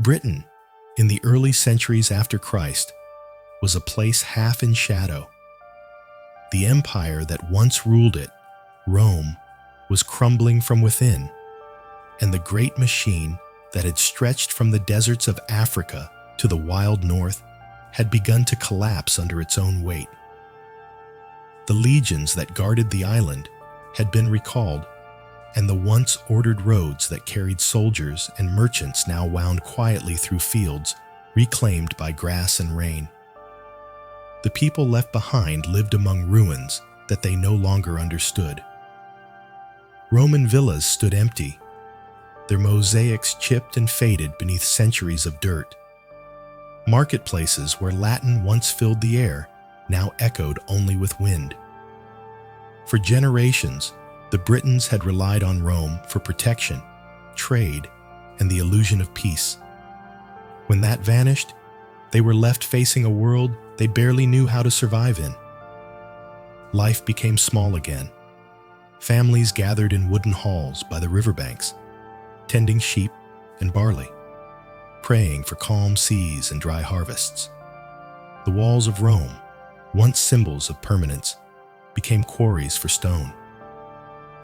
Britain, in the early centuries after Christ, was a place half in shadow. The empire that once ruled it, Rome, was crumbling from within, and the great machine that had stretched from the deserts of Africa to the wild north had begun to collapse under its own weight. The legions that guarded the island had been recalled, and the once ordered roads that carried soldiers and merchants now wound quietly through fields reclaimed by grass and rain. The people left behind lived among ruins that they no longer understood. Roman villas stood empty, their mosaics chipped and faded beneath centuries of dirt. Marketplaces where Latin once filled the air now echoed only with wind. For generations, the Britons had relied on Rome for protection, trade, and the illusion of peace. When that vanished, they were left facing a world they barely knew how to survive in. Life became small again. Families gathered in wooden halls by the riverbanks, tending sheep and barley, praying for calm seas and dry harvests. The walls of Rome, once symbols of permanence, became quarries for stone.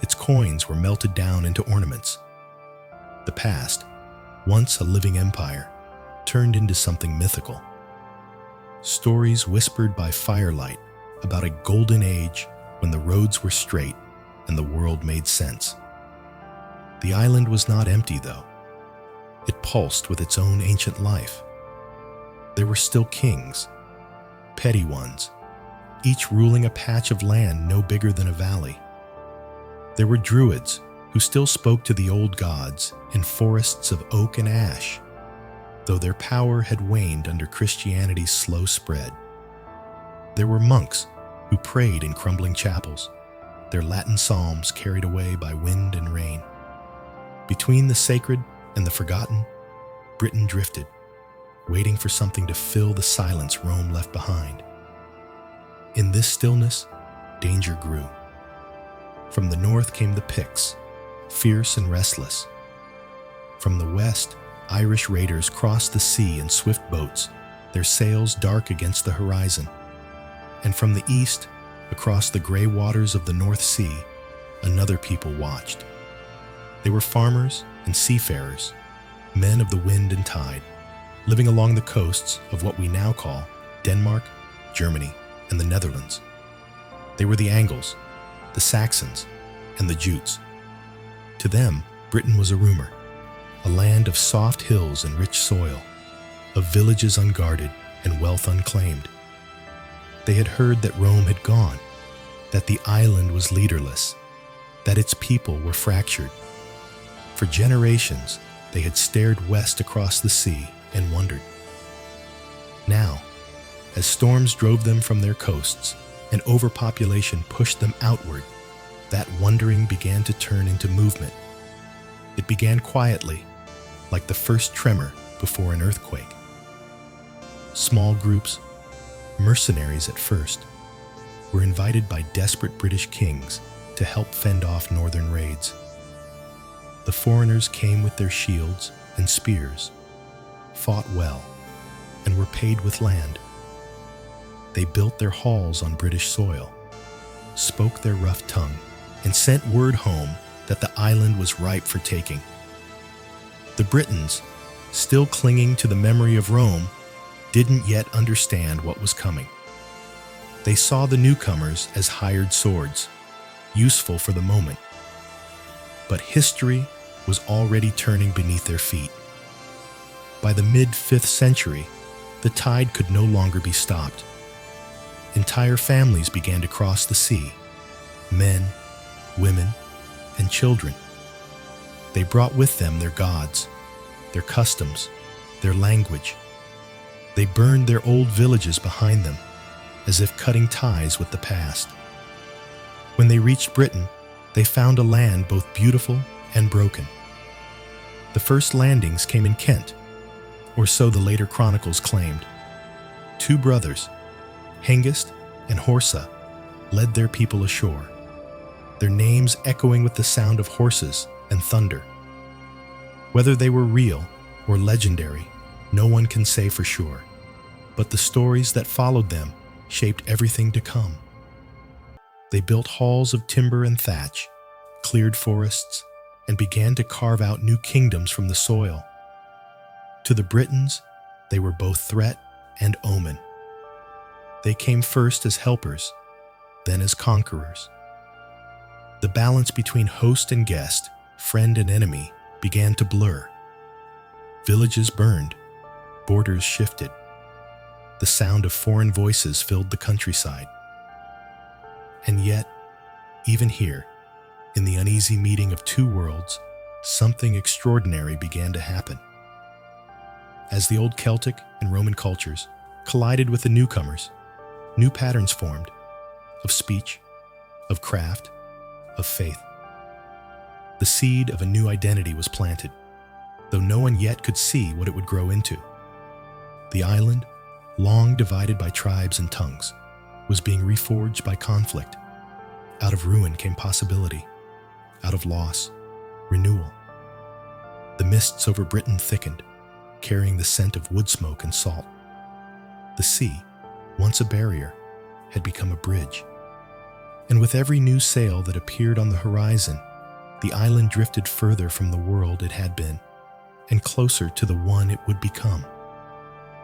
Its coins were melted down into ornaments. The past, once a living empire, turned into something mythical. Stories whispered by firelight about a golden age when the roads were straight and the world made sense. The island was not empty, though. It pulsed with its own ancient life. There were still kings, petty ones, each ruling a patch of land no bigger than a valley. There were druids who still spoke to the old gods in forests of oak and ash, though their power had waned under Christianity's slow spread. There were monks who prayed in crumbling chapels, their Latin psalms carried away by wind and rain. Between the sacred and the forgotten, Britain drifted, waiting for something to fill the silence Rome left behind. In this stillness, danger grew. From the north came the Picts, fierce and restless. From the west, Irish raiders crossed the sea in swift boats, their sails dark against the horizon. And from the east, across the gray waters of the North Sea, another people watched. They were farmers and seafarers, men of the wind and tide, living along the coasts of what we now call Denmark, Germany, and the Netherlands. They were the Angles, the Saxons, and the Jutes. To them, Britain was a rumor, a land of soft hills and rich soil, of villages unguarded and wealth unclaimed. They had heard that Rome had gone, that the island was leaderless, that its people were fractured. For generations, they had stared west across the sea and wondered. Now, as storms drove them from their coasts and overpopulation pushed them outward, that wondering began to turn into movement. It began quietly, like the first tremor before an earthquake. Small groups, mercenaries at first, were invited by desperate British kings to help fend off northern raids. The foreigners came with their shields and spears, fought well, and were paid with land. They built their halls on British soil, spoke their rough tongue, and sent word home that the island was ripe for taking. The Britons, still clinging to the memory of Rome, didn't yet understand what was coming. They saw the newcomers as hired swords, useful for the moment. But history was already turning beneath their feet. By the mid-5th century, the tide could no longer be stopped. Entire families began to cross the sea, men, women, and children. They brought with them their gods, their customs, their language. They burned their old villages behind them, as if cutting ties with the past. When they reached Britain, they found a land both beautiful and broken. The first landings came in Kent, or so the later chronicles claimed. Two brothers, Hengist and Horsa, led their people ashore, their names echoing with the sound of horses and thunder. Whether they were real or legendary, no one can say for sure, but the stories that followed them shaped everything to come. They built halls of timber and thatch, cleared forests, and began to carve out new kingdoms from the soil. To the Britons, they were both threat and omen. They came first as helpers, then as conquerors. The balance between host and guest, friend and enemy, began to blur. Villages burned, borders shifted. The sound of foreign voices filled the countryside. And yet, even here, in the uneasy meeting of two worlds, something extraordinary began to happen. As the old Celtic and Roman cultures collided with the newcomers, new patterns formed of speech, of craft, of faith. The seed of a new identity was planted, though no one yet could see what it would grow into. The island, long divided by tribes and tongues, was being reforged by conflict. Out of ruin came possibility, out of loss, renewal. The mists over Britain thickened, carrying the scent of wood smoke and salt. The sea, once a barrier, had become a bridge. And with every new sail that appeared on the horizon, the island drifted further from the world it had been, and closer to the one it would become.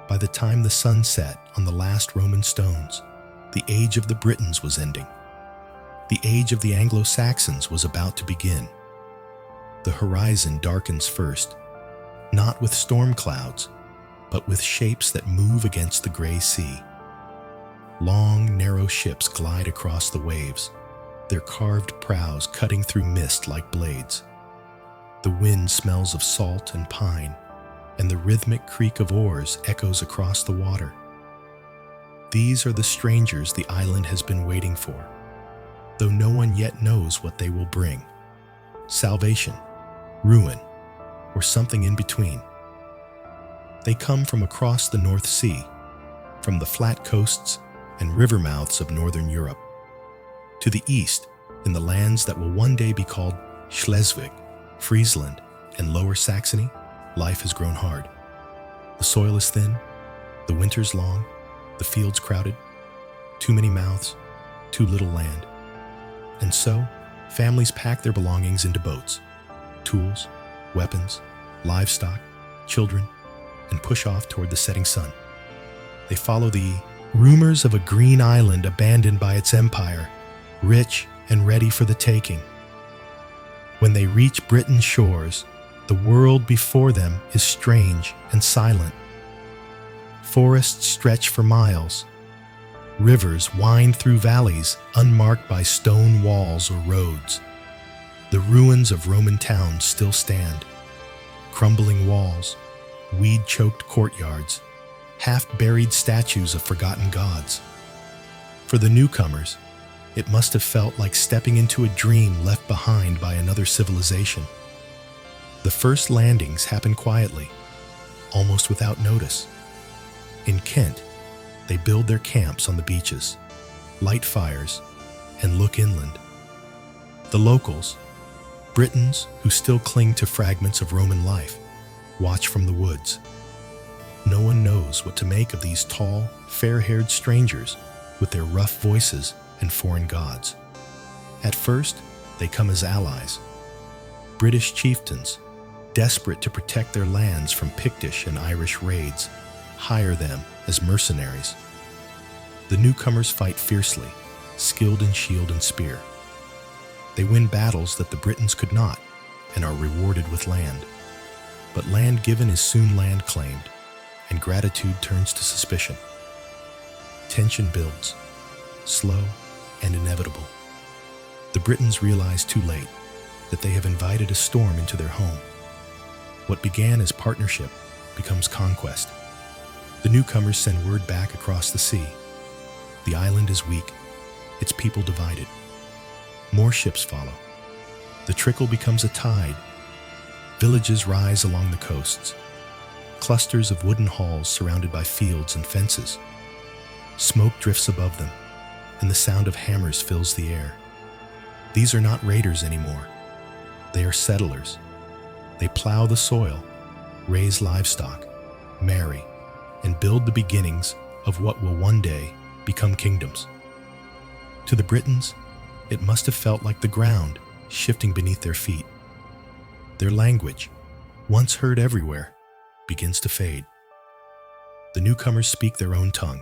By the time the sun set on the last Roman stones, the age of the Britons was ending. The age of the Anglo-Saxons was about to begin. The horizon darkens first, not with storm clouds, but with shapes that move against the gray sea. Long, narrow ships glide across the waves, their carved prows cutting through mist like blades. The wind smells of salt and pine, and the rhythmic creak of oars echoes across the water. These are the strangers the island has been waiting for, though no one yet knows what they will bring. Salvation, ruin, or something in between. They come from across the North Sea, from the flat coasts and river mouths of northern Europe. To the east, in the lands that will one day be called Schleswig, Friesland, and Lower Saxony, life has grown hard. The soil is thin, the winters long, the fields crowded, too many mouths, too little land. And so, families pack their belongings into boats, tools, weapons, livestock, children, and push off toward the setting sun. They follow the rumors of a green island abandoned by its empire, rich and ready for the taking. When they reach Britain's shores, the world before them is strange and silent. Forests stretch for miles. Rivers wind through valleys unmarked by stone walls or roads. The ruins of Roman towns still stand. Crumbling walls, weed-choked courtyards, half-buried statues of forgotten gods. For the newcomers, it must have felt like stepping into a dream left behind by another civilization. The first landings happen quietly, almost without notice. In Kent, they build their camps on the beaches, light fires, and look inland. The locals, Britons who still cling to fragments of Roman life, watch from the woods. No one knows what to make of these tall, fair-haired strangers with their rough voices and foreign gods. At first, they come as allies. British chieftains, desperate to protect their lands from Pictish and Irish raids, hire them as mercenaries. The newcomers fight fiercely, skilled in shield and spear. They win battles that the Britons could not, and are rewarded with land. But land given is soon land claimed, and gratitude turns to suspicion. Tension builds, slow and inevitable. The Britons realize too late that they have invited a storm into their home. What began as partnership becomes conquest. The newcomers send word back across the sea. The island is weak, its people divided. More ships follow. The trickle becomes a tide. Villages rise along the coasts. Clusters of wooden halls surrounded by fields and fences. Smoke drifts above them, and the sound of hammers fills the air. These are not raiders anymore. They are settlers. They plow the soil, raise livestock, marry, and build the beginnings of what will one day become kingdoms. To the Britons, it must have felt like the ground shifting beneath their feet. Their language, once heard everywhere, begins to fade. The newcomers speak their own tongue,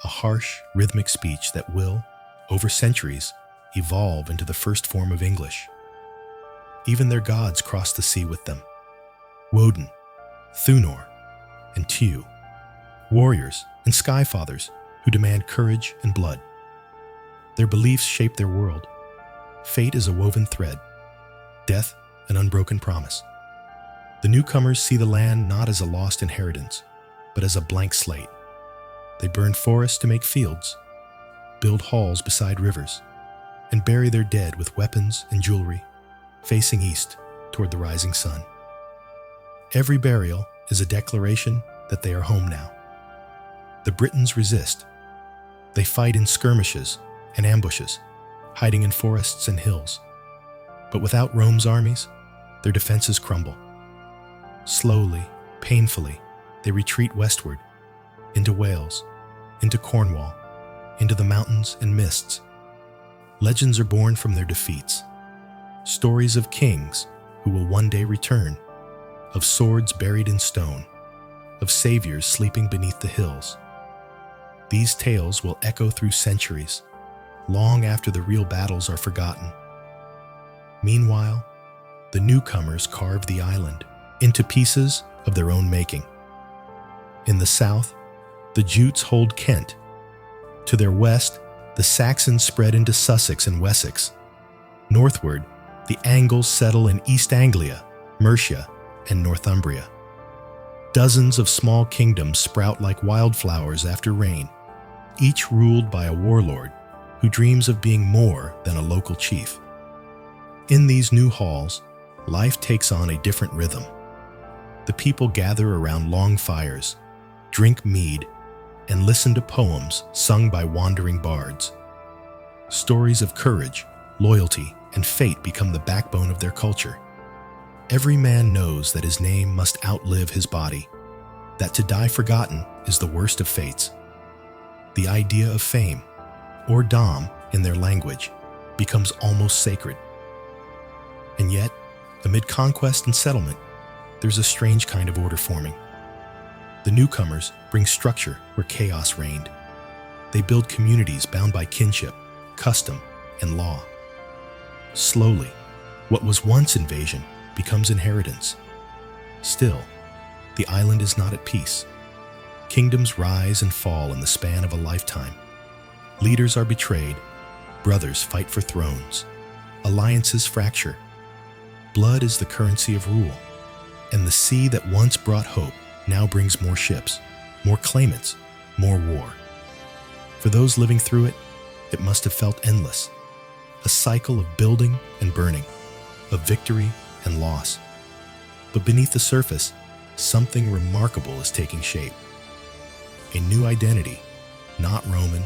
a harsh, rhythmic speech that will, over centuries, evolve into the first form of English. Even their gods cross the sea with them. Woden, Thunor, and Tiw, warriors and skyfathers who demand courage and blood. Their beliefs shape their world. Fate is a woven thread, death an unbroken promise. The newcomers see the land not as a lost inheritance, but as a blank slate. They burn forests to make fields, build halls beside rivers, and bury their dead with weapons and jewelry, facing east toward the rising sun. Every burial is a declaration that they are home now. The Britons resist. They fight in skirmishes and ambushes, hiding in forests and hills. But without Rome's armies, their defenses crumble. Slowly, painfully, they retreat westward, into Wales, into Cornwall, into the mountains and mists. Legends are born from their defeats. Stories of kings who will one day return, of swords buried in stone, of saviors sleeping beneath the hills. These tales will echo through centuries, long after the real battles are forgotten. Meanwhile, the newcomers carve the island into pieces of their own making. In the south, the Jutes hold Kent. To their west, the Saxons spread into Sussex and Wessex. Northward, the Angles settle in East Anglia, Mercia, and Northumbria. Dozens of small kingdoms sprout like wildflowers after rain, each ruled by a warlord who dreams of being more than a local chief. In these new halls, life takes on a different rhythm. The people gather around long fires, drink mead, and listen to poems sung by wandering bards. Stories of courage, loyalty, and fate become the backbone of their culture. Every man knows that his name must outlive his body, that to die forgotten is the worst of fates. The idea of fame, or dam in their language, becomes almost sacred. And yet, amid conquest and settlement, there's a strange kind of order forming. The newcomers bring structure where chaos reigned. They build communities bound by kinship, custom, and law. Slowly, what was once invasion becomes inheritance. Still, the island is not at peace. Kingdoms rise and fall in the span of a lifetime. Leaders are betrayed, brothers fight for thrones, alliances fracture. Blood is the currency of rule, and the sea that once brought hope now brings more ships, more claimants, more war. For those living through it, it must have felt endless, a cycle of building and burning, of victory and loss. But beneath the surface, something remarkable is taking shape. A new identity, not Roman,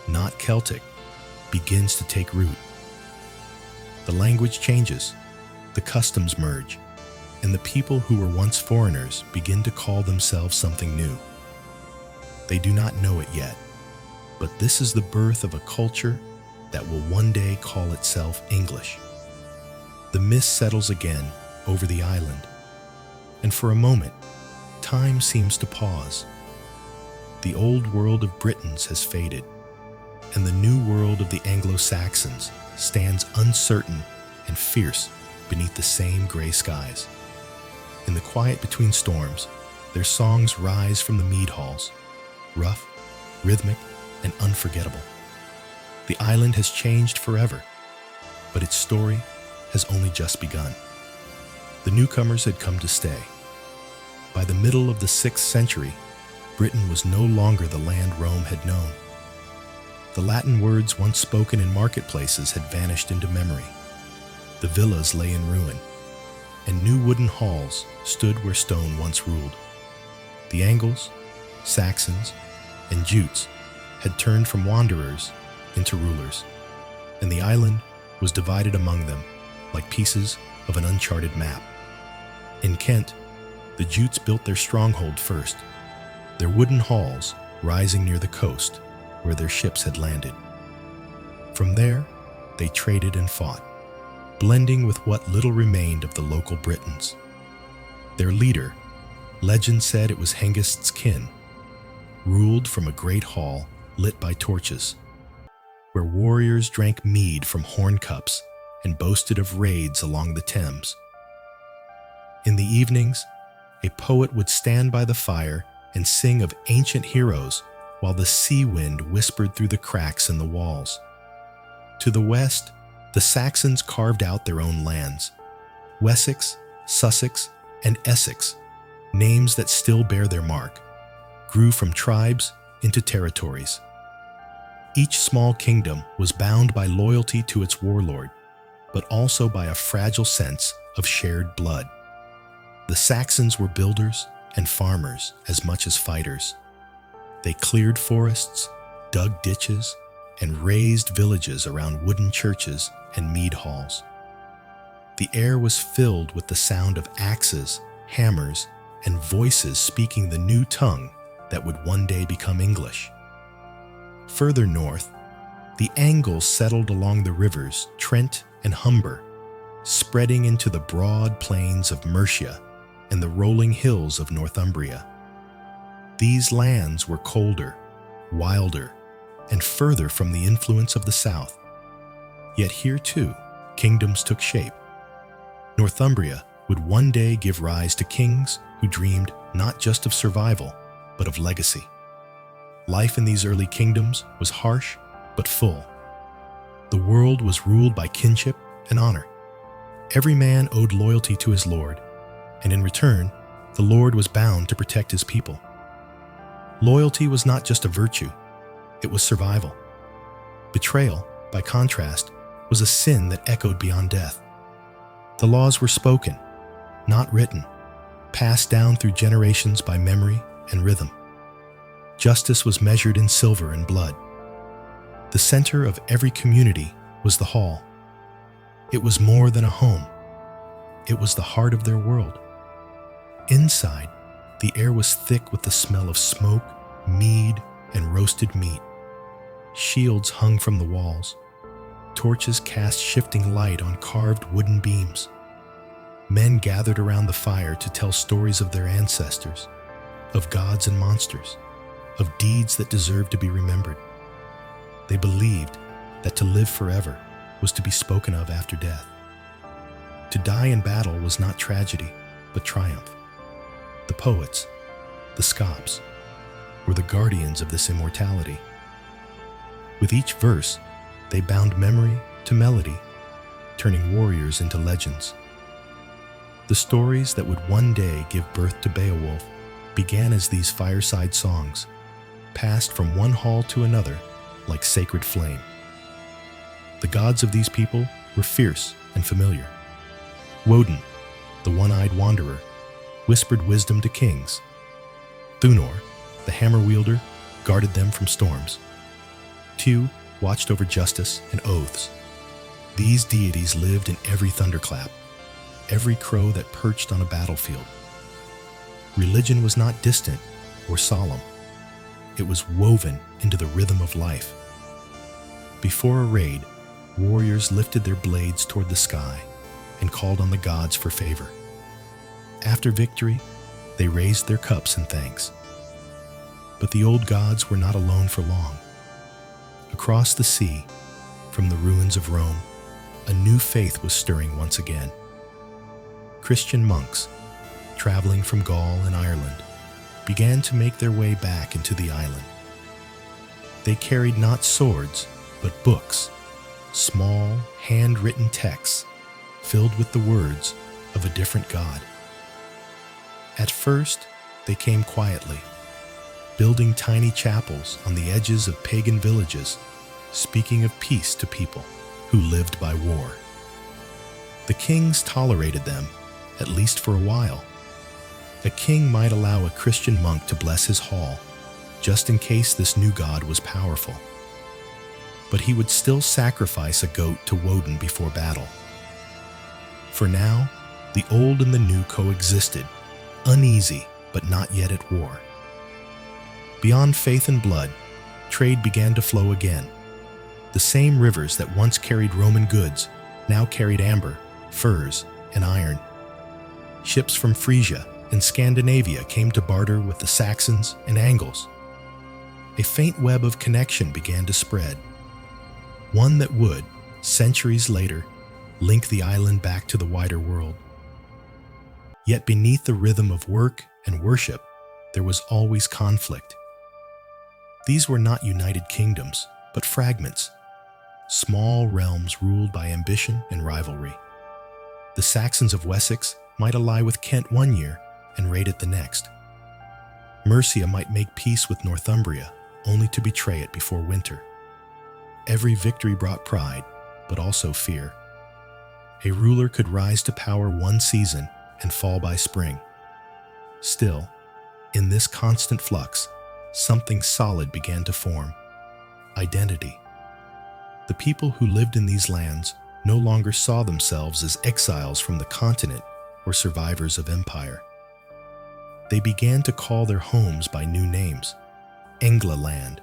not Celtic, begins to take root. The language changes, the customs merge, and the people who were once foreigners begin to call themselves something new. They do not know it yet, but this is the birth of a culture that will one day call itself English. The mist settles again over the island, and for a moment, time seems to pause. The old world of Britons has faded, and the new world of the Anglo-Saxons stands uncertain and fierce beneath the same gray skies. In the quiet between storms, their songs rise from the mead halls, rough, rhythmic, and unforgettable. The island has changed forever, but its story has only just begun. The newcomers had come to stay. By the middle of the 6th century, Britain was no longer the land Rome had known. The Latin words once spoken in marketplaces had vanished into memory. The villas lay in ruin, and new wooden halls stood where stone once ruled. The Angles, Saxons, and Jutes had turned from wanderers into rulers, and the island was divided among them like pieces of an uncharted map. In Kent, the Jutes built their stronghold first, their wooden halls rising near the coast where their ships had landed. From there, they traded and fought, blending with what little remained of the local Britons. Their leader, legend said it was Hengist's kin, ruled from a great hall lit by torches, where warriors drank mead from horn cups and boasted of raids along the Thames. In the evenings, a poet would stand by the fire and sing of ancient heroes while the sea wind whispered through the cracks in the walls. To the west, the Saxons carved out their own lands. Wessex, Sussex, and Essex, names that still bear their mark, grew from tribes into territories. Each small kingdom was bound by loyalty to its warlord, but also by a fragile sense of shared blood. The Saxons were builders and farmers as much as fighters. They cleared forests, dug ditches, and raised villages around wooden churches and mead halls. The air was filled with the sound of axes, hammers, and voices speaking the new tongue that would one day become English. Further north, the Angles settled along the rivers Trent and Humber, spreading into the broad plains of Mercia and the rolling hills of Northumbria. These lands were colder, wilder, and further from the influence of the south. Yet here too, kingdoms took shape. Northumbria would one day give rise to kings who dreamed not just of survival, but of legacy. Life in these early kingdoms was harsh, but full. The world was ruled by kinship and honor. Every man owed loyalty to his lord, and in return, the lord was bound to protect his people. Loyalty was not just a virtue, it was survival. Betrayal, by contrast, was a sin that echoed beyond death. The laws were spoken, not written, passed down through generations by memory and rhythm. Justice was measured in silver and blood. The center of every community was the hall. It was more than a home. It was the heart of their world. Inside, the air was thick with the smell of smoke, mead, and roasted meat. Shields hung from the walls. Torches cast shifting light on carved wooden beams. Men gathered around the fire to tell stories of their ancestors, of gods and monsters, of deeds that deserved to be remembered. They believed that to live forever was to be spoken of after death. To die in battle was not tragedy, but triumph. The poets, the Scops, were the guardians of this immortality. With each verse, they bound memory to melody, turning warriors into legends. The stories that would one day give birth to Beowulf began as these fireside songs, passed from one hall to another like sacred flame. The gods of these people were fierce and familiar. Woden, the one-eyed wanderer, whispered wisdom to kings. Thunor, the hammer wielder, guarded them from storms. Tiw watched over justice and oaths. These deities lived in every thunderclap, every crow that perched on a battlefield. Religion was not distant or solemn. It was woven into the rhythm of life. Before a raid, warriors lifted their blades toward the sky and called on the gods for favor. After victory, they raised their cups in thanks. But the old gods were not alone for long. Across the sea, from the ruins of Rome, a new faith was stirring once again. Christian monks, traveling from Gaul and Ireland, began to make their way back into the island. They carried not swords, but books, small, handwritten texts filled with the words of a different God. At first, they came quietly, building tiny chapels on the edges of pagan villages, speaking of peace to people who lived by war. The kings tolerated them, at least for a while. A king might allow a Christian monk to bless his hall, just in case this new god was powerful. But he would still sacrifice a goat to Woden before battle. For now, the old and the new coexisted, uneasy but not yet at war. Beyond faith and blood, trade began to flow again. The same rivers that once carried Roman goods now carried amber, furs, and iron. Ships from Frisia and Scandinavia came to barter with the Saxons and Angles. A faint web of connection began to spread, one that would, centuries later, link the island back to the wider world. Yet beneath the rhythm of work and worship, there was always conflict. These were not united kingdoms, but fragments, small realms ruled by ambition and rivalry. The Saxons of Wessex might ally with Kent one year and raid it the next. Mercia might make peace with Northumbria, only to betray it before winter. Every victory brought pride, but also fear. A ruler could rise to power one season and fall by spring. Still, in this constant flux, something solid began to form: identity. The people who lived in these lands no longer saw themselves as exiles from the continent or survivors of empire. They began to call their homes by new names: Anglo-land,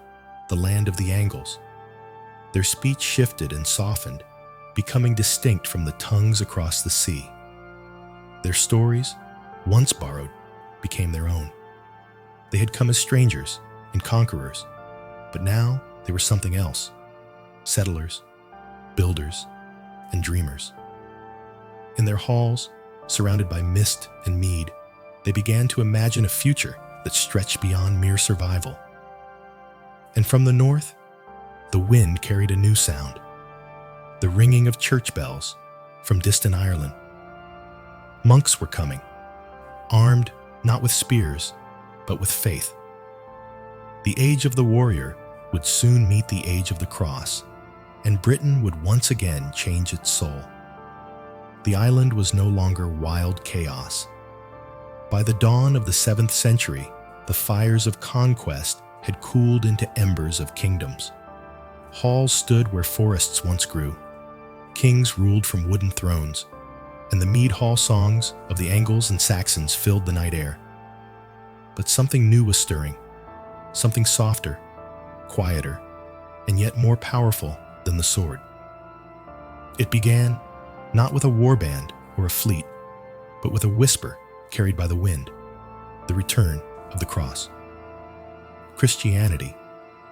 the land of the Angles. Their speech shifted and softened, becoming distinct from the tongues across the sea. Their stories, once borrowed, became their own. They had come as strangers and conquerors, but now they were something else: settlers, builders, and dreamers. In their halls, surrounded by mist and mead, they began to imagine a future that stretched beyond mere survival. And from the north, the wind carried a new sound: the ringing of church bells from distant Ireland. Monks were coming, armed not with spears, but with faith. The age of the warrior would soon meet the age of the cross, and Britain would once again change its soul. The island was no longer wild chaos. By the dawn of the 7th century, the fires of conquest had cooled into embers of kingdoms. Halls stood where forests once grew. Kings ruled from wooden thrones, and the mead hall songs of the Angles and Saxons filled the night air. But something new was stirring, something softer, quieter, and yet more powerful than the sword. It began not with a warband or a fleet, but with a whisper carried by the wind: the return of the cross. Christianity,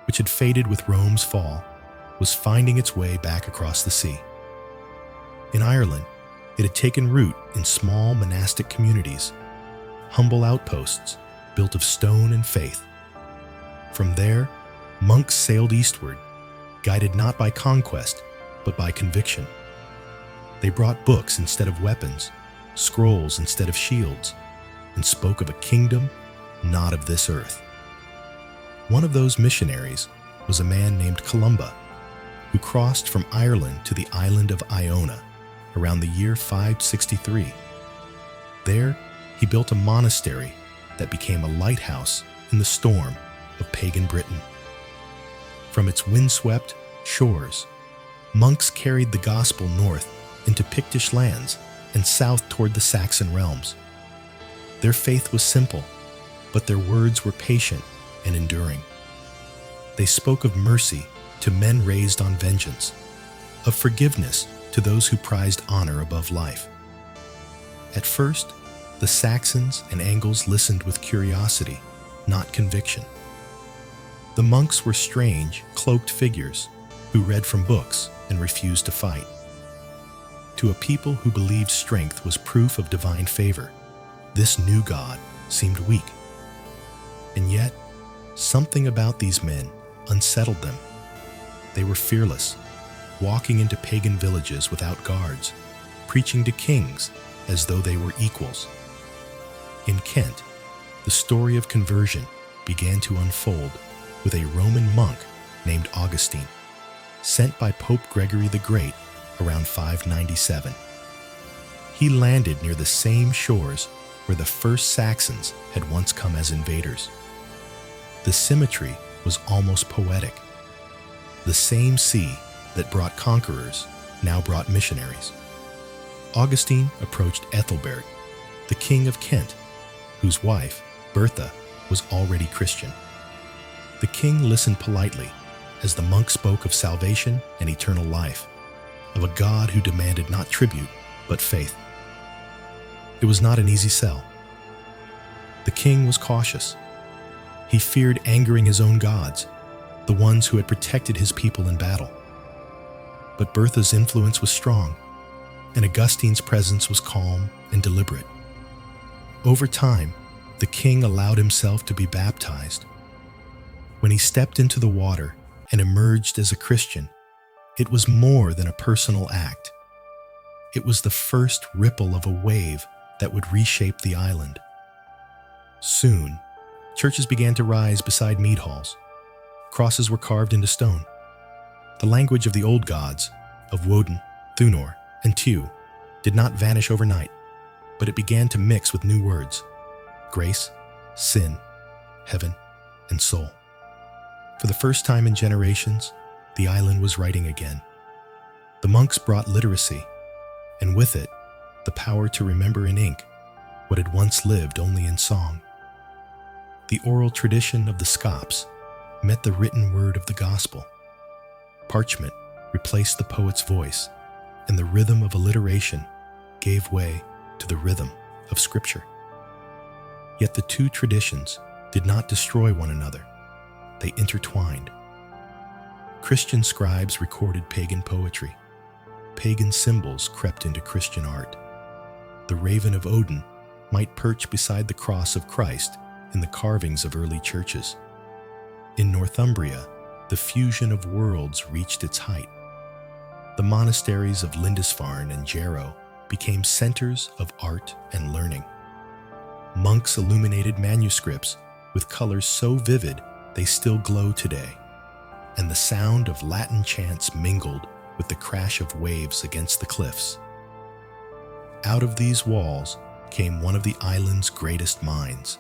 which had faded with Rome's fall, was finding its way back across the sea. In Ireland, it had taken root in small monastic communities, humble outposts built of stone and faith. From there, monks sailed eastward, guided not by conquest, but by conviction. They brought books instead of weapons, scrolls instead of shields, and spoke of a kingdom not of this earth. One of those missionaries was a man named Columba, who crossed from Ireland to the island of Iona around the year 563. There, he built a monastery that became a lighthouse in the storm of pagan Britain. From its windswept shores, monks carried the gospel north into Pictish lands and south toward the Saxon realms. Their faith was simple, but their words were patient and enduring. They spoke of mercy to men raised on vengeance, of forgiveness to those who prized honor above life. At first, the Saxons and Angles listened with curiosity, not conviction. The monks were strange, cloaked figures who read from books and refused to fight. To a people who believed strength was proof of divine favor, this new god seemed weak. And yet, something about these men unsettled them. They were fearless, walking into pagan villages without guards, preaching to kings as though they were equals. In Kent, the story of conversion began to unfold with a Roman monk named Augustine, sent by Pope Gregory the Great around 597. He landed near the same shores where the first Saxons had once come as invaders. The symmetry was almost poetic. The same sea that brought conquerors now brought missionaries. Augustine approached Ethelbert, the king of Kent, whose wife, Bertha, was already Christian. The king listened politely as the monk spoke of salvation and eternal life, of a God who demanded not tribute, but faith. It was not an easy sell. The king was cautious. He feared angering his own gods, the ones who had protected his people in battle. But Bertha's influence was strong, and Augustine's presence was calm and deliberate. Over time, the king allowed himself to be baptized. When he stepped into the water and emerged as a Christian, it was more than a personal act. It was the first ripple of a wave that would reshape the island. Soon, churches began to rise beside mead halls. Crosses were carved into stone. The language of the old gods, of Woden, Thunor, and Tiw, did not vanish overnight, but it began to mix with new words: grace, sin, heaven, and soul. For the first time in generations, the island was writing again. The monks brought literacy, and with it, the power to remember in ink what had once lived only in song. The oral tradition of the Scots met the written word of the gospel. Parchment replaced the poet's voice, and the rhythm of alliteration gave way to the rhythm of scripture. Yet the two traditions did not destroy one another. They intertwined. Christian scribes recorded pagan poetry. Pagan symbols crept into Christian art. The raven of Odin might perch beside the cross of Christ in the carvings of early churches. In Northumbria, the fusion of worlds reached its height. The monasteries of Lindisfarne and Jarrow became centers of art and learning. Monks illuminated manuscripts with colors so vivid they still glow today, and the sound of Latin chants mingled with the crash of waves against the cliffs. Out of these walls came one of the island's greatest minds,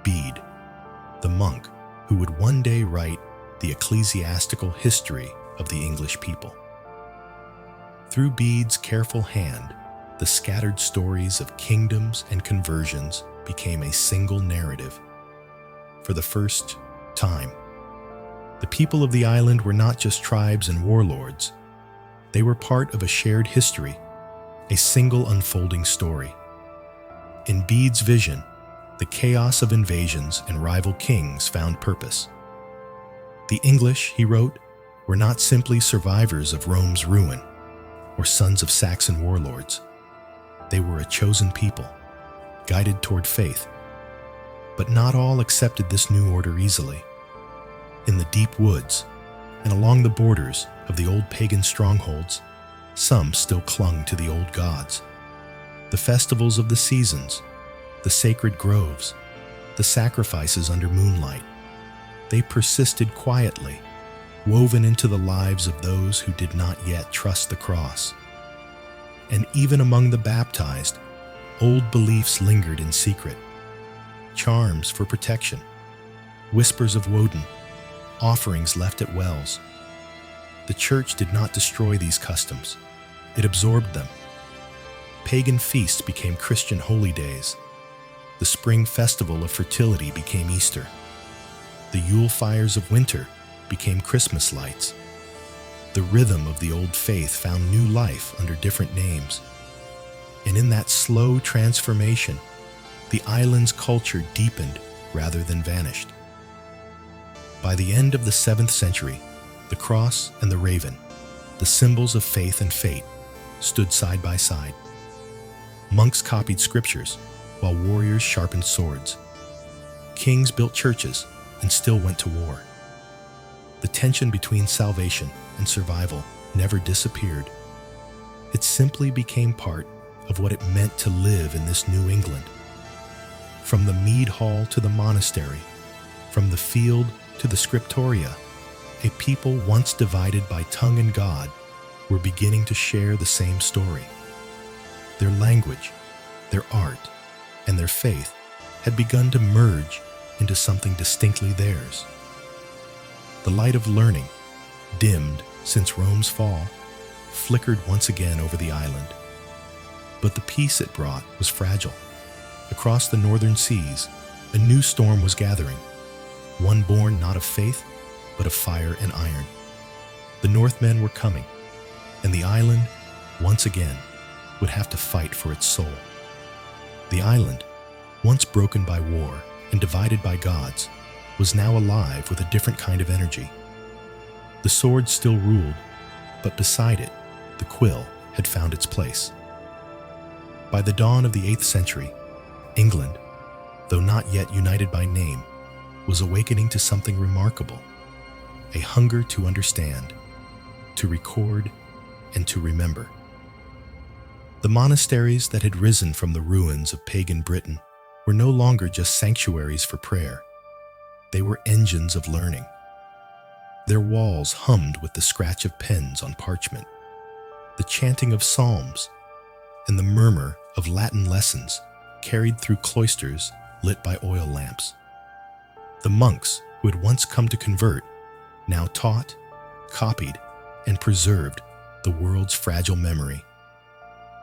Bede, the monk who would one day write the ecclesiastical history of the English people. Through Bede's careful hand, the scattered stories of kingdoms and conversions became a single narrative. For the first time, the people of the island were not just tribes and warlords. They were part of a shared history, a single unfolding story. In Bede's vision, the chaos of invasions and rival kings found purpose. The English, he wrote, were not simply survivors of Rome's ruin or sons of Saxon warlords. They were a chosen people, guided toward faith. But not all accepted this new order easily. In the deep woods and along the borders of the old pagan strongholds, some still clung to the old gods. The festivals of the seasons, the sacred groves, the sacrifices under moonlight, they persisted quietly, woven into the lives of those who did not yet trust the cross. And even among the baptized, old beliefs lingered in secret. Charms for protection, whispers of Woden, offerings left at wells. The church did not destroy these customs. It absorbed them. Pagan feasts became Christian holy days. The spring festival of fertility became Easter. The Yule fires of winter became Christmas lights. The rhythm of the old faith found new life under different names. And in that slow transformation, the island's culture deepened rather than vanished. By the end of the 7th century, the cross and the raven, the symbols of faith and fate, stood side by side. Monks copied scriptures, while warriors sharpened swords. Kings built churches and still went to war. The tension between salvation and survival never disappeared. It simply became part of what it meant to live in this New England. From the mead hall to the monastery, from the field to the scriptoria, a people once divided by tongue and God were beginning to share the same story. Their language, their art, and their faith had begun to merge into something distinctly theirs. The light of learning, dimmed since Rome's fall, flickered once again over the island. But the peace it brought was fragile. across the northern seas, a new storm was gathering, one born not of faith, but of fire and iron. The Northmen were coming, and the island, once again, would have to fight for its soul. The island, once broken by war and divided by gods, was now alive with a different kind of energy. The sword still ruled, but beside it, the quill had found its place. By the dawn of the 8th century, England, though not yet united by name, was awakening to something remarkable, a hunger to understand, to record, and to remember. The monasteries that had risen from the ruins of pagan Britain were no longer just sanctuaries for prayer. They were engines of learning. Their walls hummed with the scratch of pens on parchment, the chanting of psalms, and the murmur of Latin lessons carried through cloisters lit by oil lamps. The monks who had once come to convert now taught, copied, and preserved the world's fragile memory.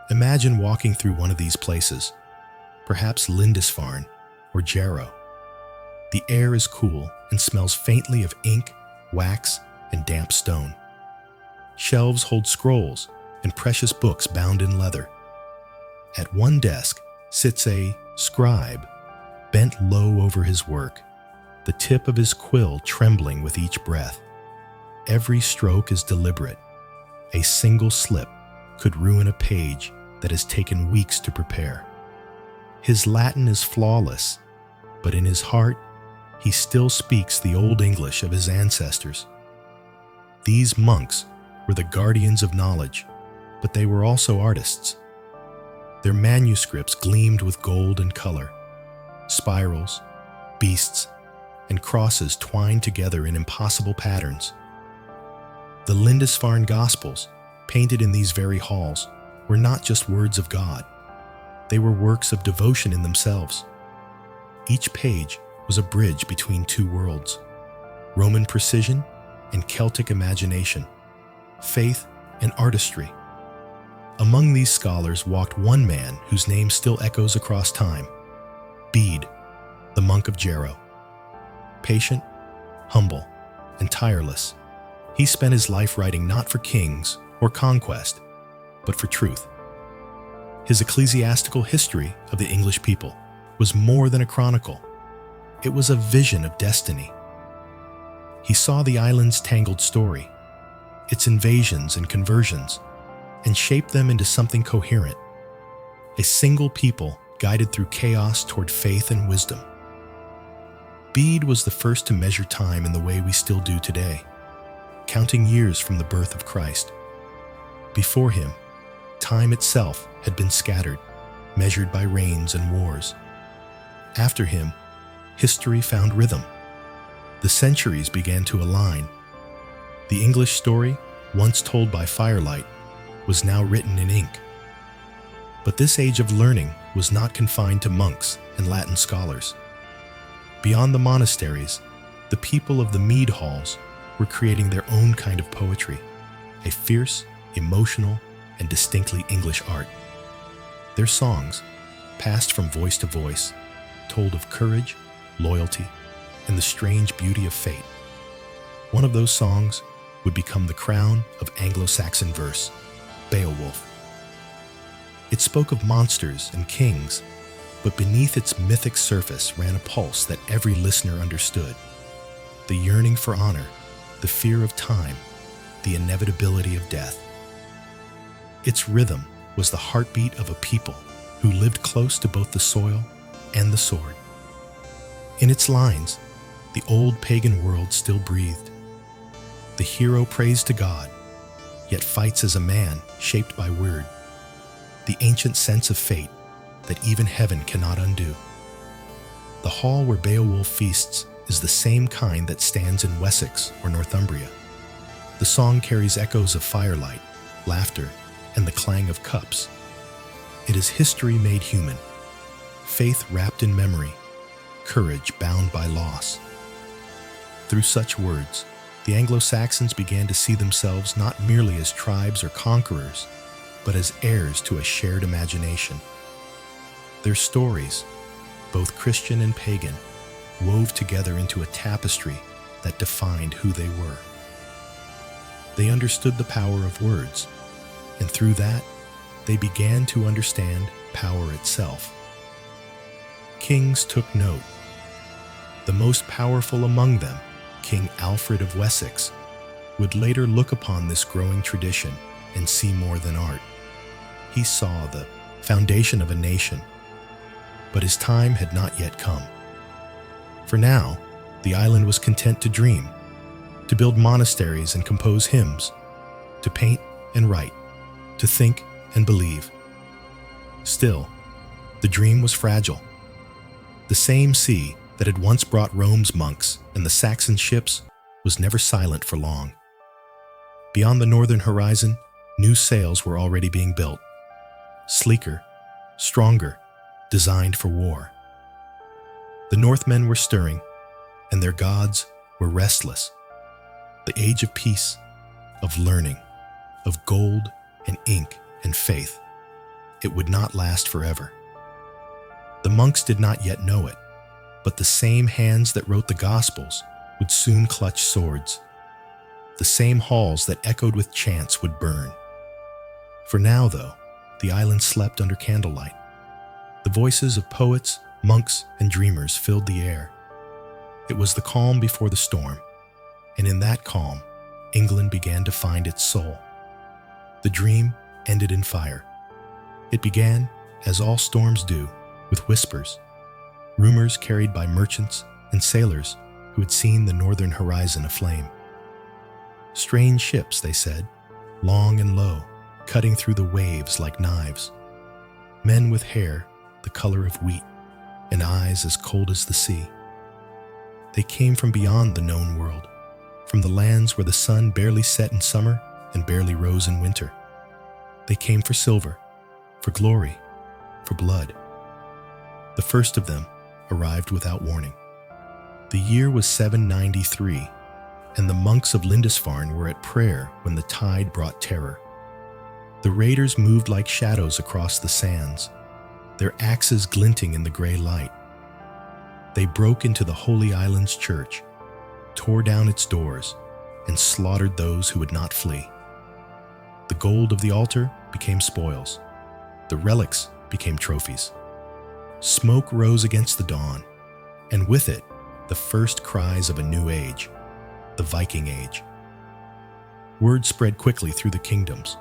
Imagine walking through one of these places, perhaps Lindisfarne or Jarrow. The air is cool and smells faintly of ink, wax, and damp stone. Shelves hold scrolls and precious books bound in leather. At one desk sits a scribe, bent low over his work, the tip of his quill trembling with each breath. Every stroke is deliberate. A single slip could ruin a page that has taken weeks to prepare. His Latin is flawless, but in his heart, he still speaks the Old English of his ancestors. These monks were the guardians of knowledge, but they were also artists. Their manuscripts gleamed with gold and color. Spirals, beasts, and crosses twined together in impossible patterns. The Lindisfarne Gospels, painted in these very halls, were not just words of God. They were works of devotion in themselves. Each page was a bridge between two worlds, Roman precision and Celtic imagination, faith and artistry. Among these scholars walked one man whose name still echoes across time, Bede, the monk of Jarrow. Patient, humble, and tireless, he spent his life writing not for kings or conquest, but for truth. His ecclesiastical history of the English people was more than a chronicle. It was a vision of destiny. He saw the island's tangled story, its invasions and conversions, and shaped them into something coherent, a single people guided through chaos toward faith and wisdom. Bede was the first to measure time in the way we still do today, counting years from the birth of Christ. Before him, time itself had been scattered, measured by reigns and wars. After him, history found rhythm. The centuries began to align. The English story, once told by firelight, was now written in ink. But this age of learning was not confined to monks and Latin scholars. Beyond the monasteries, the people of the mead halls were creating their own kind of poetry, a fierce, emotional, and distinctly English art. Their songs, passed from voice to voice, told of courage, loyalty, and the strange beauty of fate. One of those songs would become the crown of Anglo-Saxon verse, Beowulf. It spoke of monsters and kings, but beneath its mythic surface ran a pulse that every listener understood. The yearning for honor, the fear of time, the inevitability of death. Its rhythm was the heartbeat of a people who lived close to both the soil and the sword. In its lines, the old pagan world still breathed. The hero prays to God, yet fights as a man shaped by word. The ancient sense of fate that even heaven cannot undo. The hall where Beowulf feasts is the same kind that stands in Wessex or Northumbria. The song carries echoes of firelight, laughter, and the clang of cups. It is history made human, faith wrapped in memory, courage bound by loss. Through such words, the Anglo-Saxons began to see themselves not merely as tribes or conquerors, but as heirs to a shared imagination. Their stories, both Christian and pagan, wove together into a tapestry that defined who they were. They understood the power of words, and through that, they began to understand power itself. Kings took note. The most powerful among them, King Alfred of Wessex, would later look upon this growing tradition and see more than art. He saw the foundation of a nation, but his time had not yet come. For now, the island was content to dream, to build monasteries and compose hymns, to paint and write, to think and believe. Still, the dream was fragile. The same sea that had once brought Rome's monks and the Saxon ships was never silent for long. Beyond the northern horizon, new sails were already being built, sleeker, stronger, designed for war. The Northmen were stirring, and their gods were restless. The age of peace, of learning, of gold and ink and faith, it would not last forever. The monks did not yet know it, but the same hands that wrote the Gospels would soon clutch swords. The same halls that echoed with chants would burn. For now, though, the island slept under candlelight. The voices of poets, monks, and dreamers filled the air. It was the calm before the storm, and in that calm, England began to find its soul. The dream ended in fire. It began, as all storms do, with whispers, rumors carried by merchants and sailors who had seen the northern horizon aflame. Strange ships, they said, long and low, cutting through the waves like knives. Men with hair the color of wheat and eyes as cold as the sea. They came from beyond the known world, from the lands where the sun barely set in summer and barely rose in winter. They came for silver, for glory, for blood. The first of them arrived without warning. The year was 793, and the monks of Lindisfarne were at prayer when the tide brought terror. The raiders moved like shadows across the sands, their axes glinting in the gray light. They broke into the Holy Island's church, tore down its doors, and slaughtered those who would not flee. The gold of the altar became spoils. The relics became trophies. Smoke rose against the dawn, and with it, the first cries of a new age, the Viking Age. Word spread quickly through the kingdoms.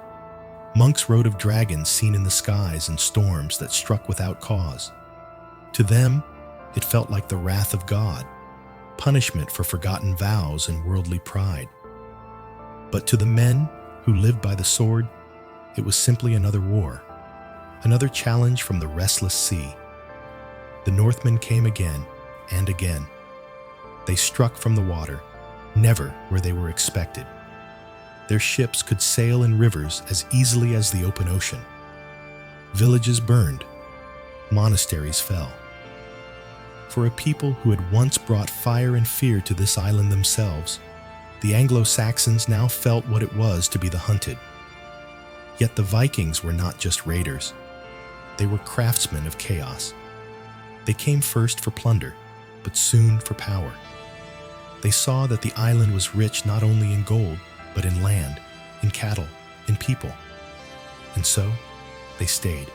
Monks wrote of dragons seen in the skies and storms that struck without cause. To them, it felt like the wrath of God, punishment for forgotten vows and worldly pride. But to the men who lived by the sword, it was simply another war, another challenge from the restless sea. The Northmen came again and again. They struck from the water, never where they were expected. Their ships could sail in rivers as easily as the open ocean. Villages burned, monasteries fell. For a people who had once brought fire and fear to this island themselves, the Anglo-Saxons now felt what it was to be the hunted. Yet the Vikings were not just raiders. They were craftsmen of chaos. They came first for plunder, but soon for power. They saw that the island was rich not only in gold, but in land, in cattle, in people. And so, they stayed.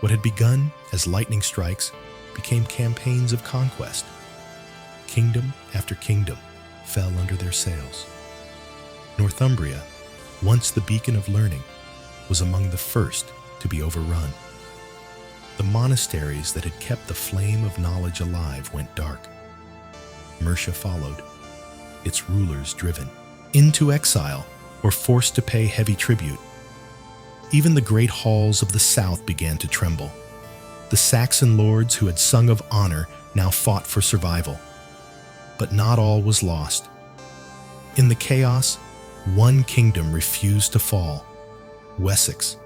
What had begun as lightning strikes became campaigns of conquest. Kingdom after kingdom fell under their sails. Northumbria, once the beacon of learning, was among the first to be overrun. The monasteries that had kept the flame of knowledge alive went dark. Mercia followed, its rulers driven into exile or forced to pay heavy tribute. Even the great halls of the south began to tremble. The Saxon lords who had sung of honor now fought for survival. But not all was lost. In the chaos, one kingdom refused to fall, Wessex.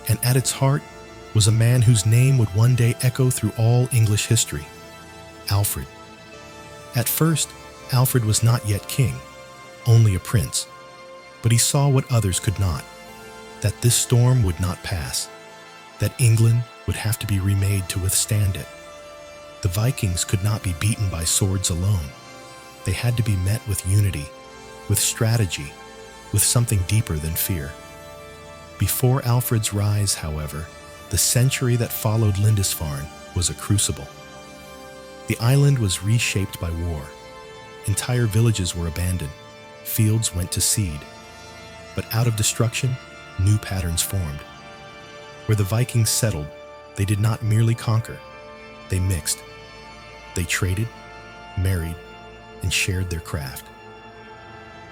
And at its heart was a man whose name would one day echo through all English history, Alfred. At first, Alfred was not yet king, only a prince, but he saw what others could not, that this storm would not pass, that England would have to be remade to withstand it. The Vikings could not be beaten by swords alone. They had to be met with unity, with strategy, with something deeper than fear. Before Alfred's rise, however, the century that followed Lindisfarne was a crucible. The island was reshaped by war. Entire villages were abandoned. Fields went to seed. But out of destruction, new patterns formed. Where the Vikings settled, they did not merely conquer. They mixed. They traded, married, and shared their craft.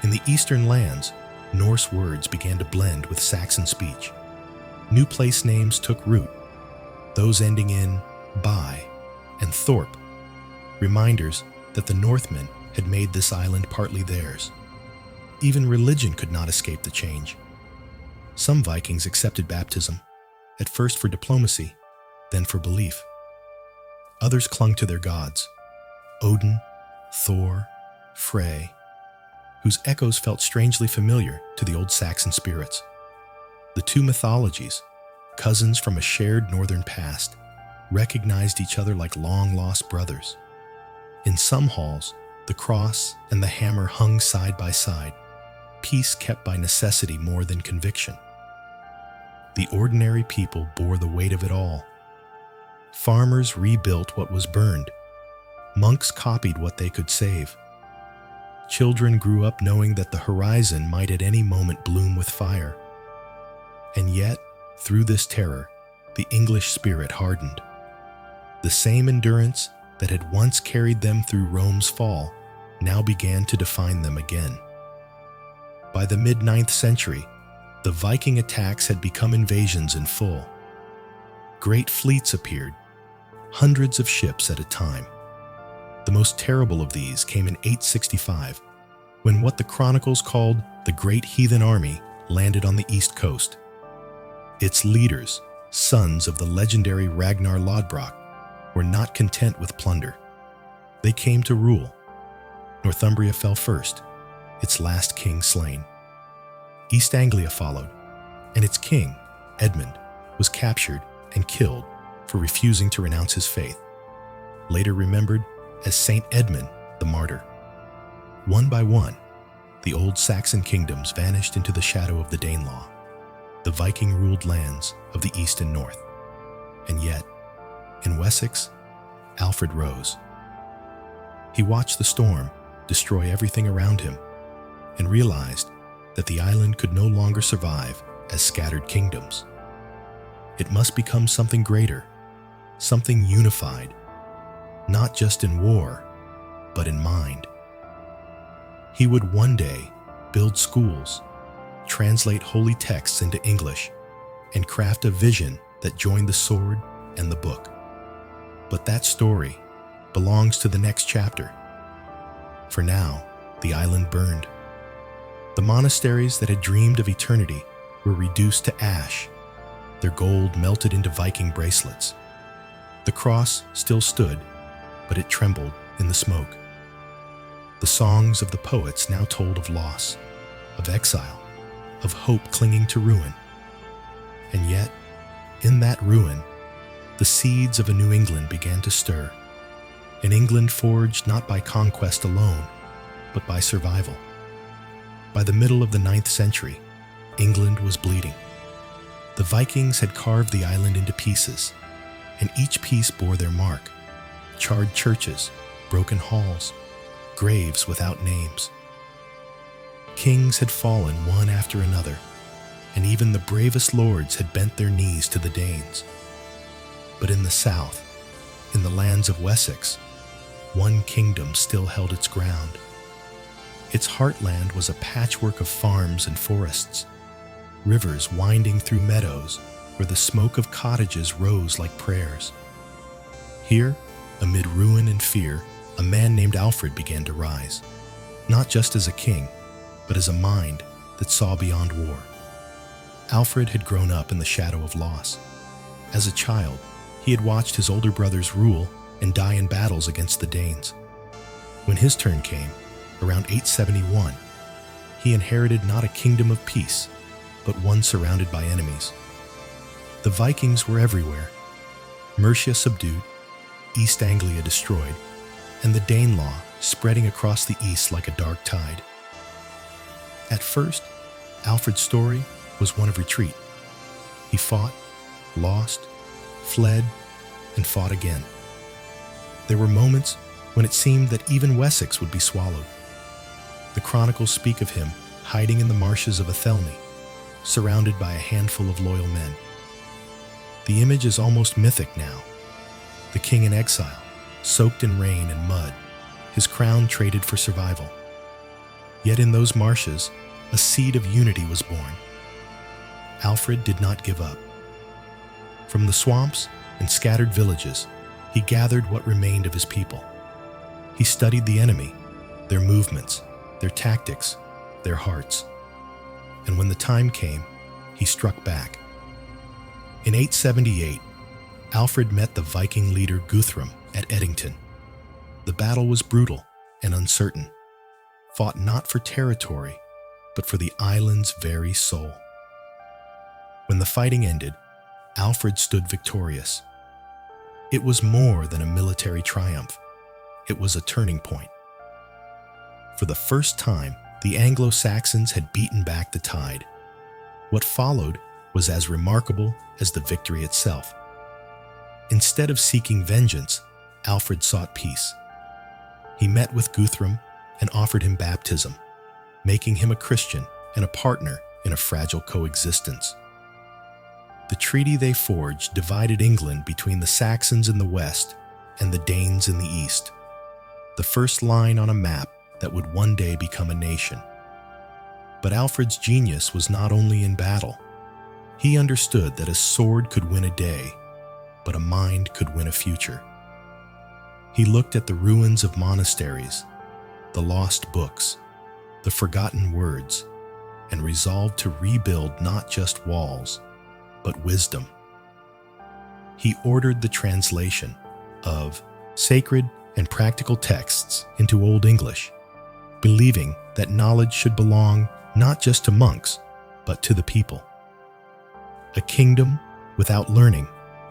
In the eastern lands, Norse words began to blend with Saxon speech. New place names took root, those ending in by and thorp, reminders that the Northmen had made this island partly theirs. Even religion could not escape the change. Some Vikings accepted baptism, at first for diplomacy, then for belief. Others clung to their gods, Odin, Thor, Frey, whose echoes felt strangely familiar to the old Saxon spirits. The two mythologies, cousins from a shared northern past, recognized each other like long-lost brothers. In some halls, the cross and the hammer hung side by side, peace kept by necessity more than conviction. The ordinary people bore the weight of it all. Farmers rebuilt what was burned. Monks copied what they could save. Children grew up knowing that the horizon might at any moment bloom with fire. And yet, through this terror, the English spirit hardened. The same endurance that had once carried them through Rome's fall now began to define them again. By the mid-9th century, the Viking attacks had become invasions in full. Great fleets appeared, hundreds of ships at a time. The most terrible of these came in 865, when what the chronicles called the Great Heathen Army landed on the east coast. Its leaders, sons of the legendary Ragnar Lodbrok, were not content with plunder. They came to rule. Northumbria fell first, its last king slain. East Anglia followed, and its king, Edmund, was captured and killed for refusing to renounce his faith, later remembered as Saint Edmund the Martyr. One by one, the old Saxon kingdoms vanished into the shadow of the Danelaw, the Viking-ruled lands of the east and north. And yet, in Wessex, Alfred rose. He watched the storm destroy everything around him and realized that the island could no longer survive as scattered kingdoms. It must become something greater, something unified, not just in war, but in mind. He would one day build schools, translate holy texts into English, and craft a vision that joined the sword and the book. But that story belongs to the next chapter. For now, the island burned. The monasteries that had dreamed of eternity were reduced to ash, their gold melted into Viking bracelets. The cross still stood, but it trembled in the smoke. The songs of the poets now told of loss, of exile, of hope clinging to ruin. And yet, in that ruin, the seeds of a New England began to stir, an England forged not by conquest alone, but by survival. By the middle of the 9th century, England was bleeding. The Vikings had carved the island into pieces, and each piece bore their mark: charred churches, broken halls, graves without names. Kings had fallen one after another, and even the bravest lords had bent their knees to the Danes. But in the south, in the lands of Wessex, one kingdom still held its ground. Its heartland was a patchwork of farms and forests, rivers winding through meadows where the smoke of cottages rose like prayers. Here, amid ruin and fear, a man named Alfred began to rise, not just as a king, but as a mind that saw beyond war. Alfred had grown up in the shadow of loss. As a child, he had watched his older brothers rule and die in battles against the Danes. When his turn came, around 871, he inherited not a kingdom of peace, but one surrounded by enemies. The Vikings were everywhere, Mercia subdued, East Anglia destroyed, and the Danelaw spreading across the east like a dark tide. At first, Alfred's story was one of retreat. He fought, lost, fled, and fought again. There were moments when it seemed that even Wessex would be swallowed. The chronicles speak of him hiding in the marshes of Athelney, surrounded by a handful of loyal men. The image is almost mythic now. The king in exile, soaked in rain and mud, his crown traded for survival. Yet in those marshes, a seed of unity was born. Alfred did not give up. From the swamps and scattered villages, he gathered what remained of his people. He studied the enemy, their movements, their tactics, their hearts. And when the time came, he struck back. In 878, Alfred met the Viking leader Guthrum at Edington. The battle was brutal and uncertain, fought not for territory, but for the island's very soul. When the fighting ended, Alfred stood victorious. It was more than a military triumph. It was a turning point. For the first time, the Anglo-Saxons had beaten back the tide. What followed was as remarkable as the victory itself. Instead of seeking vengeance, Alfred sought peace. He met with Guthrum and offered him baptism, making him a Christian and a partner in a fragile coexistence. The treaty they forged divided England between the Saxons in the west and the Danes in the east, the first line on a map that would one day become a nation. But Alfred's genius was not only in battle. He understood that a sword could win a day, but a mind could win a future. He looked at the ruins of monasteries, the lost books, the forgotten words, and resolved to rebuild not just walls, but wisdom. He ordered the translation of sacred and practical texts into Old English, believing that knowledge should belong not just to monks, but to the people. A kingdom without learning,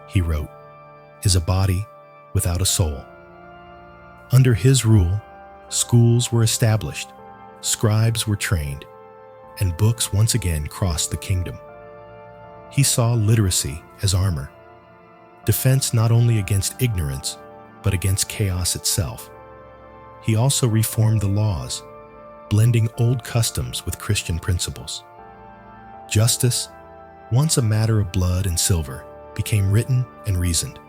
he wrote, is a body without a soul. Under his rule, schools were established, scribes were trained, and books once again crossed the kingdom. He saw literacy as armor, defense not only against ignorance, but against chaos itself. He also reformed the laws, blending old customs with Christian principles. Justice, once a matter of blood and silver, became written and reasoned.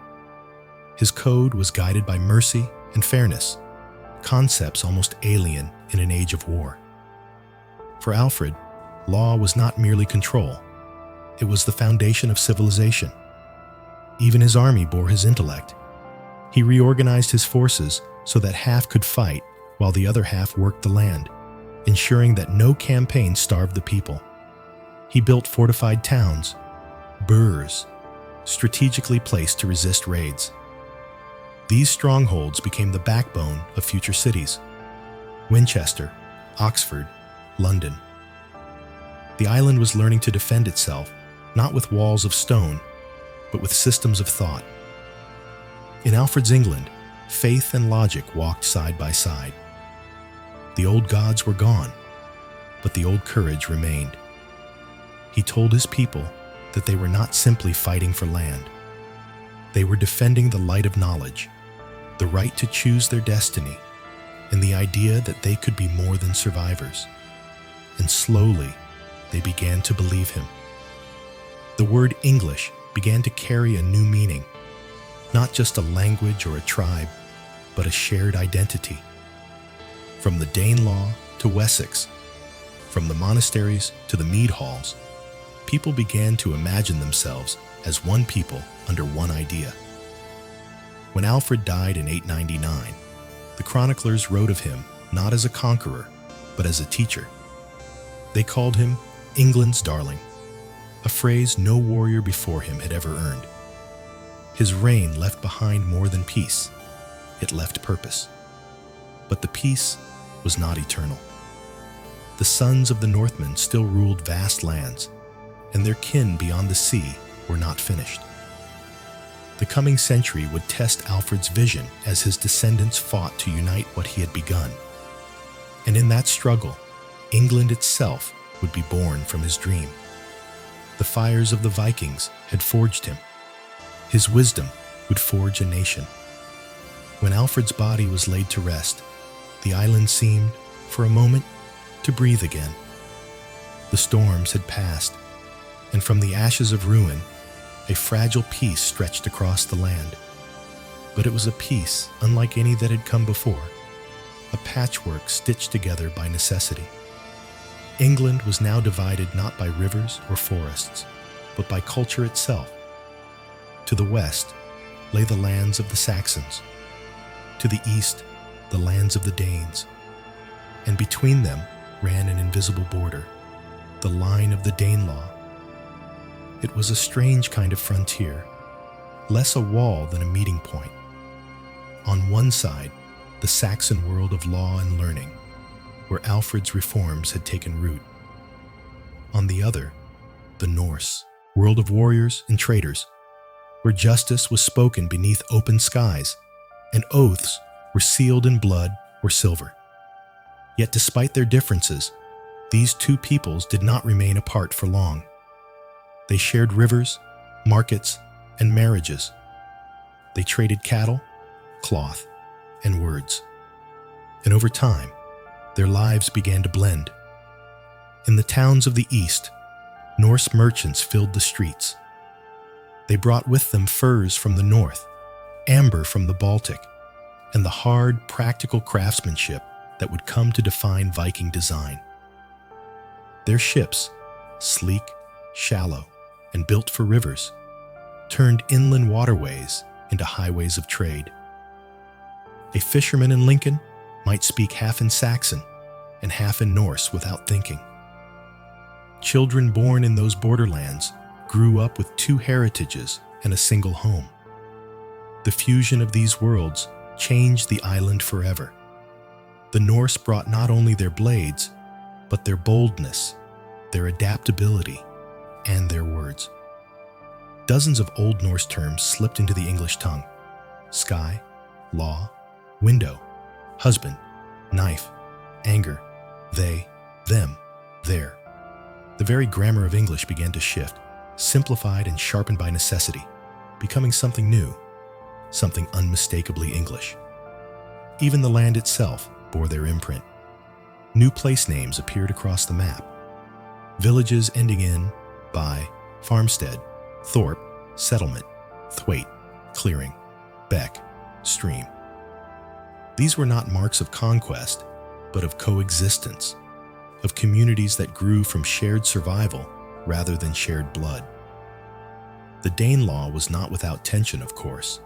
His code was guided by mercy and fairness, concepts almost alien in an age of war. For Alfred, law was not merely control. It was the foundation of civilization. Even his army bore his intellect. He reorganized his forces so that half could fight while the other half worked the land, ensuring that no campaign starved the people. He built fortified towns, burhs, strategically placed to resist raids. These strongholds became the backbone of future cities: Winchester, Oxford, London. The island was learning to defend itself, not with walls of stone, but with systems of thought. In Alfred's England, faith and logic walked side by side. The old gods were gone, but the old courage remained. He told his people that they were not simply fighting for land. They were defending the light of knowledge, the right to choose their destiny, and the idea that they could be more than survivors. And slowly, they began to believe him. The word English began to carry a new meaning, not just a language or a tribe, but a shared identity. From the Danelaw to Wessex, from the monasteries to the mead halls, people began to imagine themselves as one people under one idea. When Alfred died in 899, the chroniclers wrote of him not as a conqueror, but as a teacher. They called him England's darling, a phrase no warrior before him had ever earned. His reign left behind more than peace. It left purpose. But the peace was not eternal. The sons of the Northmen still ruled vast lands, and their kin beyond the sea were not finished. The coming century would test Alfred's vision as his descendants fought to unite what he had begun. And in that struggle, England itself would be born from his dream. The fires of the Vikings had forged him. His wisdom would forge a nation. When Alfred's body was laid to rest, the island seemed, for a moment, to breathe again. The storms had passed, and from the ashes of ruin, a fragile peace stretched across the land. But it was a peace unlike any that had come before, a patchwork stitched together by necessity. England was now divided not by rivers or forests, but by culture itself. To the west lay the lands of the Saxons. To the east, the lands of the Danes. And between them ran an invisible border, the line of the Danelaw. It was a strange kind of frontier, less a wall than a meeting point. On one side, the Saxon world of law and learning, where Alfred's reforms had taken root. On the other, the Norse world of warriors and traders, where justice was spoken beneath open skies and oaths were sealed in blood or silver. Yet despite their differences, these two peoples did not remain apart for long. They shared rivers, markets, and marriages. They traded cattle, cloth, and words. And over time, their lives began to blend. In the towns of the East, Norse merchants filled the streets. They brought with them furs from the north, amber from the Baltic, and the hard, practical craftsmanship that would come to define Viking design. Their ships, sleek, shallow, and built for rivers, turned inland waterways into highways of trade. A fisherman in Lincoln might speak half in Saxon and half in Norse without thinking. Children born in those borderlands grew up with two heritages and a single home. The fusion of these worlds changed the island forever. The Norse brought not only their blades, but their boldness, their adaptability, and their words. Dozens of Old Norse terms slipped into the English tongue: sky, law, window, husband, knife, anger, they, them, their. The very grammar of English began to shift, simplified and sharpened by necessity, becoming something new, something unmistakably English. Even the land itself bore their imprint. New place names appeared across the map. Villages ending in, by, farmstead, thorp, settlement, thwaite, clearing, beck, stream. These were not marks of conquest, but of coexistence, of communities that grew from shared survival rather than shared blood. The Danelaw was not without tension, of course.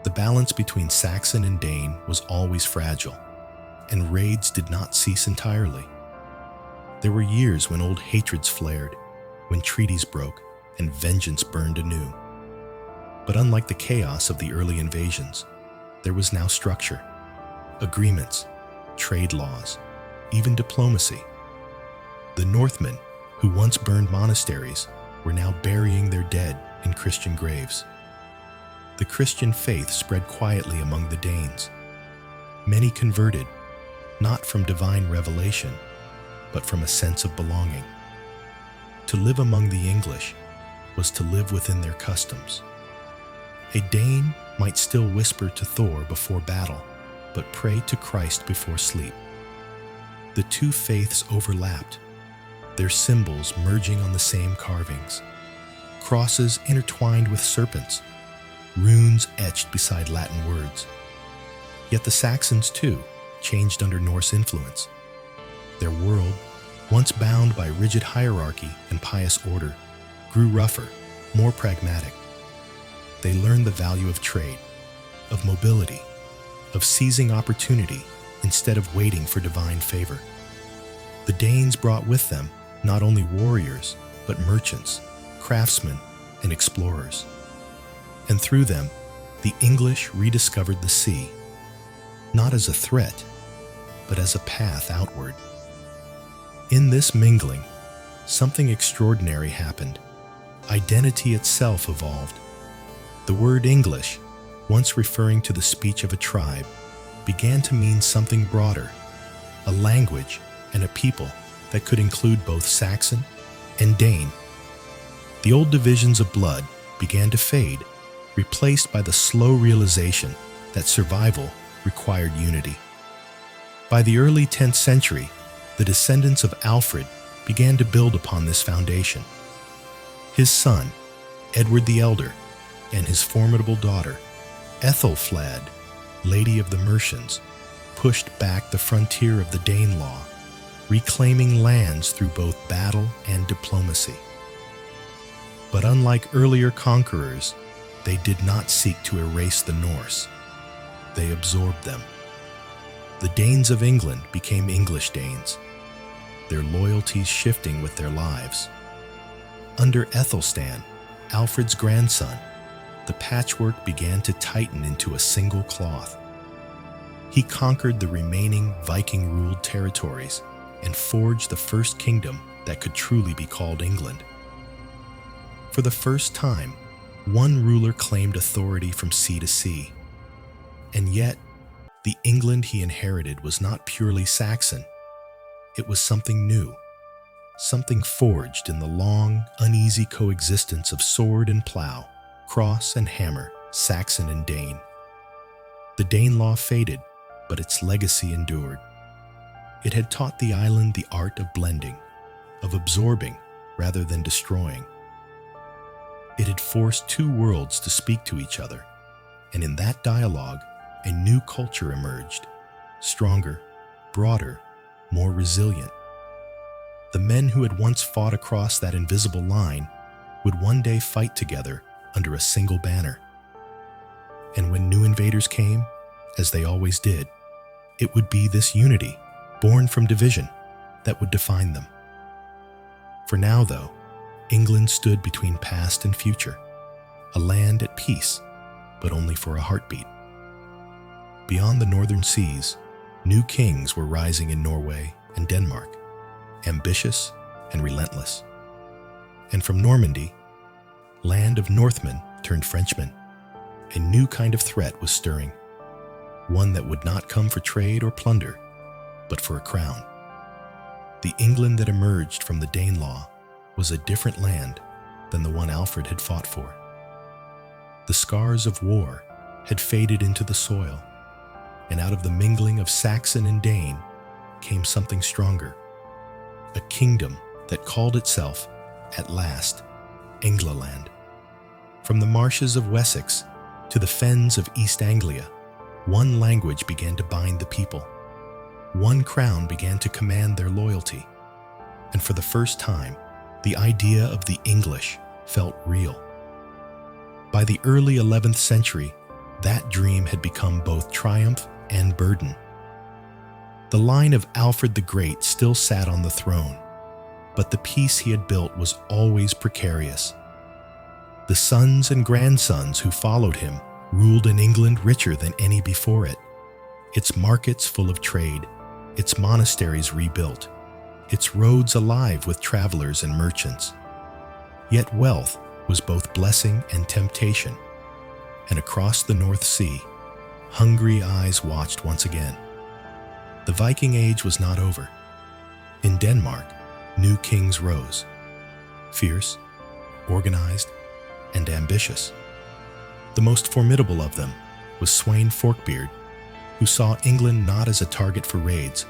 The balance between Saxon and Dane was always fragile, and raids did not cease entirely. There were years when old hatreds flared, when treaties broke and vengeance burned anew. But unlike the chaos of the early invasions, there was now structure, agreements, trade laws, even diplomacy. The Northmen, who once burned monasteries, were now burying their dead in Christian graves. The Christian faith spread quietly among the Danes. Many converted, not from divine revelation, but from a sense of belonging. To live among the English was to live within their customs. A Dane might still whisper to Thor before battle, but pray to Christ before sleep. The two faiths overlapped, their symbols merging on the same carvings. Crosses intertwined with serpents, runes etched beside Latin words. Yet the Saxons, too, changed under Norse influence. Their world, once bound by rigid hierarchy and pious order, grew rougher, more pragmatic. They learned the value of trade, of mobility, of seizing opportunity instead of waiting for divine favor. The Danes brought with them not only warriors, but merchants, craftsmen, and explorers. And through them, the English rediscovered the sea, not as a threat, but as a path outward. In this mingling, something extraordinary happened. Identity itself evolved. The word English, once referring to the speech of a tribe, began to mean something broader, a language and a people that could include both Saxon and Dane. The old divisions of blood began to fade, replaced by the slow realization that survival required unity. By the early 10th century, the descendants of Alfred began to build upon this foundation. His son, Edward the Elder, and his formidable daughter, Ethelfled, Lady of the Mercians, pushed back the frontier of the Danelaw, reclaiming lands through both battle and diplomacy. But unlike earlier conquerors, they did not seek to erase the Norse. They absorbed them. The Danes of England became English Danes, their loyalties shifting with their lives. Under Ethelstan, Alfred's grandson, the patchwork began to tighten into a single cloth. He conquered the remaining Viking-ruled territories and forged the first kingdom that could truly be called England. For the first time, one ruler claimed authority from sea to sea. And yet, the England he inherited was not purely Saxon. It was something new, something forged in the long, uneasy coexistence of sword and plow, cross and hammer, Saxon and Dane. The Danelaw faded, but its legacy endured. It had taught the island the art of blending, of absorbing rather than destroying. It had forced two worlds to speak to each other, and in that dialogue, a new culture emerged, stronger, broader, more resilient. The men who had once fought across that invisible line would one day fight together under a single banner. And when new invaders came, as they always did, it would be this unity, born from division, that would define them. For now, though, England stood between past and future, a land at peace, but only for a heartbeat. Beyond the northern seas, new kings were rising in Norway and Denmark, ambitious and relentless. And from Normandy, land of Northmen turned Frenchmen, a new kind of threat was stirring, one that would not come for trade or plunder, but for a crown. The England that emerged from the Danelaw was a different land than the one Alfred had fought for. The scars of war had faded into the soil, and out of the mingling of Saxon and Dane came something stronger, a kingdom that called itself, at last, Englaland. From the marshes of Wessex to the fens of East Anglia, one language began to bind the people. One crown began to command their loyalty, and for the first time, the idea of the English felt real. By the early 11th century, that dream had become both triumph and burden. The line of Alfred the Great still sat on the throne, but the peace he had built was always precarious. The sons and grandsons who followed him ruled an England richer than any before it, its markets full of trade, its monasteries rebuilt, its roads alive with travelers and merchants. Yet wealth was both blessing and temptation, and across the North Sea, hungry eyes watched once again. The Viking Age was not over. In Denmark, new kings rose, fierce, organized, and ambitious. The most formidable of them was Sweyn Forkbeard, who saw England not as a target for raids,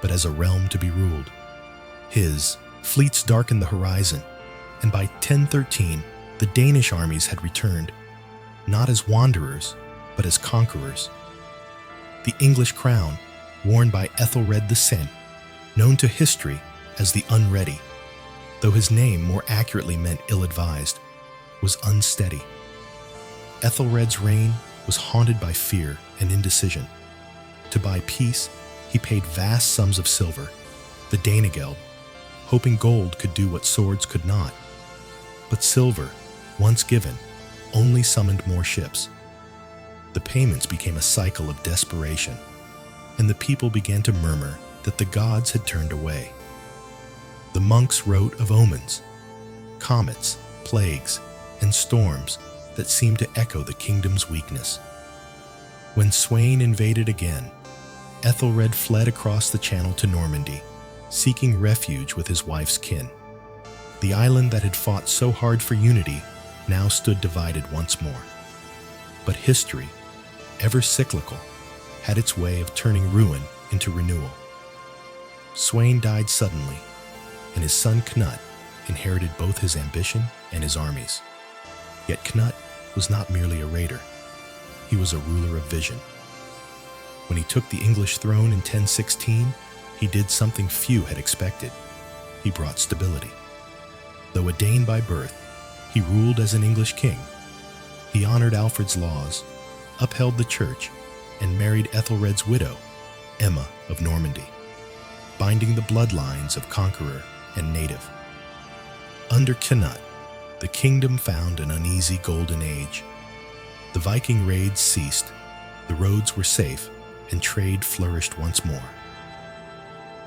but as a realm to be ruled. His fleets darkened the horizon, and by 1013, the Danish armies had returned, not as wanderers, but as conquerors. The English crown, worn by Ethelred the Cent, known to history as the Unready, though his name more accurately meant ill-advised, was unsteady. Ethelred's reign was haunted by fear and indecision. To buy peace, he paid vast sums of silver, the Danegeld, hoping gold could do what swords could not. But silver, once given, only summoned more ships. The payments became a cycle of desperation, and the people began to murmur that the gods had turned away. The monks wrote of omens, comets, plagues, and storms that seemed to echo the kingdom's weakness. When Sweyn invaded again, Ethelred fled across the channel to Normandy, seeking refuge with his wife's kin. The island that had fought so hard for unity now stood divided once more. But history, ever cyclical, had its way of turning ruin into renewal. Sweyn died suddenly, and his son Cnut inherited both his ambition and his armies. Yet Cnut was not merely a raider. He was a ruler of vision. When he took the English throne in 1016, he did something few had expected. He brought stability. Though a Dane by birth, he ruled as an English king. He honored Alfred's laws, upheld the church, and married Ethelred's widow, Emma of Normandy, binding the bloodlines of conqueror and native. Under Cnut, the kingdom found an uneasy golden age. The Viking raids ceased, the roads were safe, and trade flourished once more.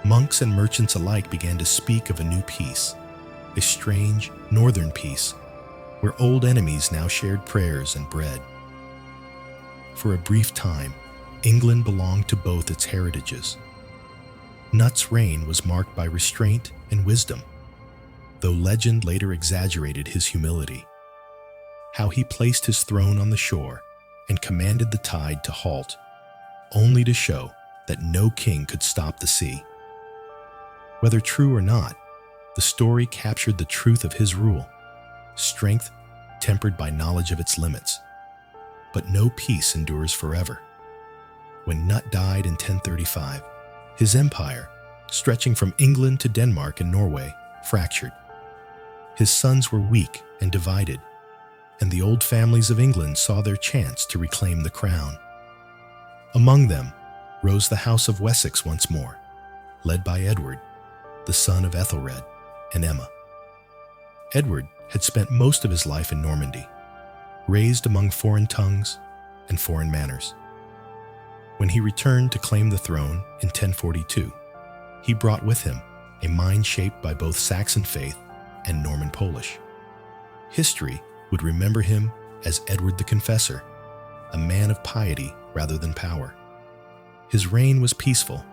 Monks and merchants alike began to speak of a new peace, a strange northern peace, where old enemies now shared prayers and bread. For a brief time, England belonged to both its heritages. Cnut's reign was marked by restraint and wisdom, though legend later exaggerated his humility. How he placed his throne on the shore and commanded the tide to halt, only to show that no king could stop the sea. Whether true or not, the story captured the truth of his rule, strength tempered by knowledge of its limits. But no peace endures forever. When Cnut died in 1035, his empire, stretching from England to Denmark and Norway, fractured. His sons were weak and divided, and the old families of England saw their chance to reclaim the crown. Among them rose the House of Wessex once more, led by Edward, the son of Ethelred and Emma. Edward had spent most of his life in Normandy, raised among foreign tongues and foreign manners. When he returned to claim the throne in 1042, he brought with him a mind shaped by both Saxon faith and Norman Polish. History would remember him as Edward the Confessor, a man of piety rather than power. His reign was peaceful,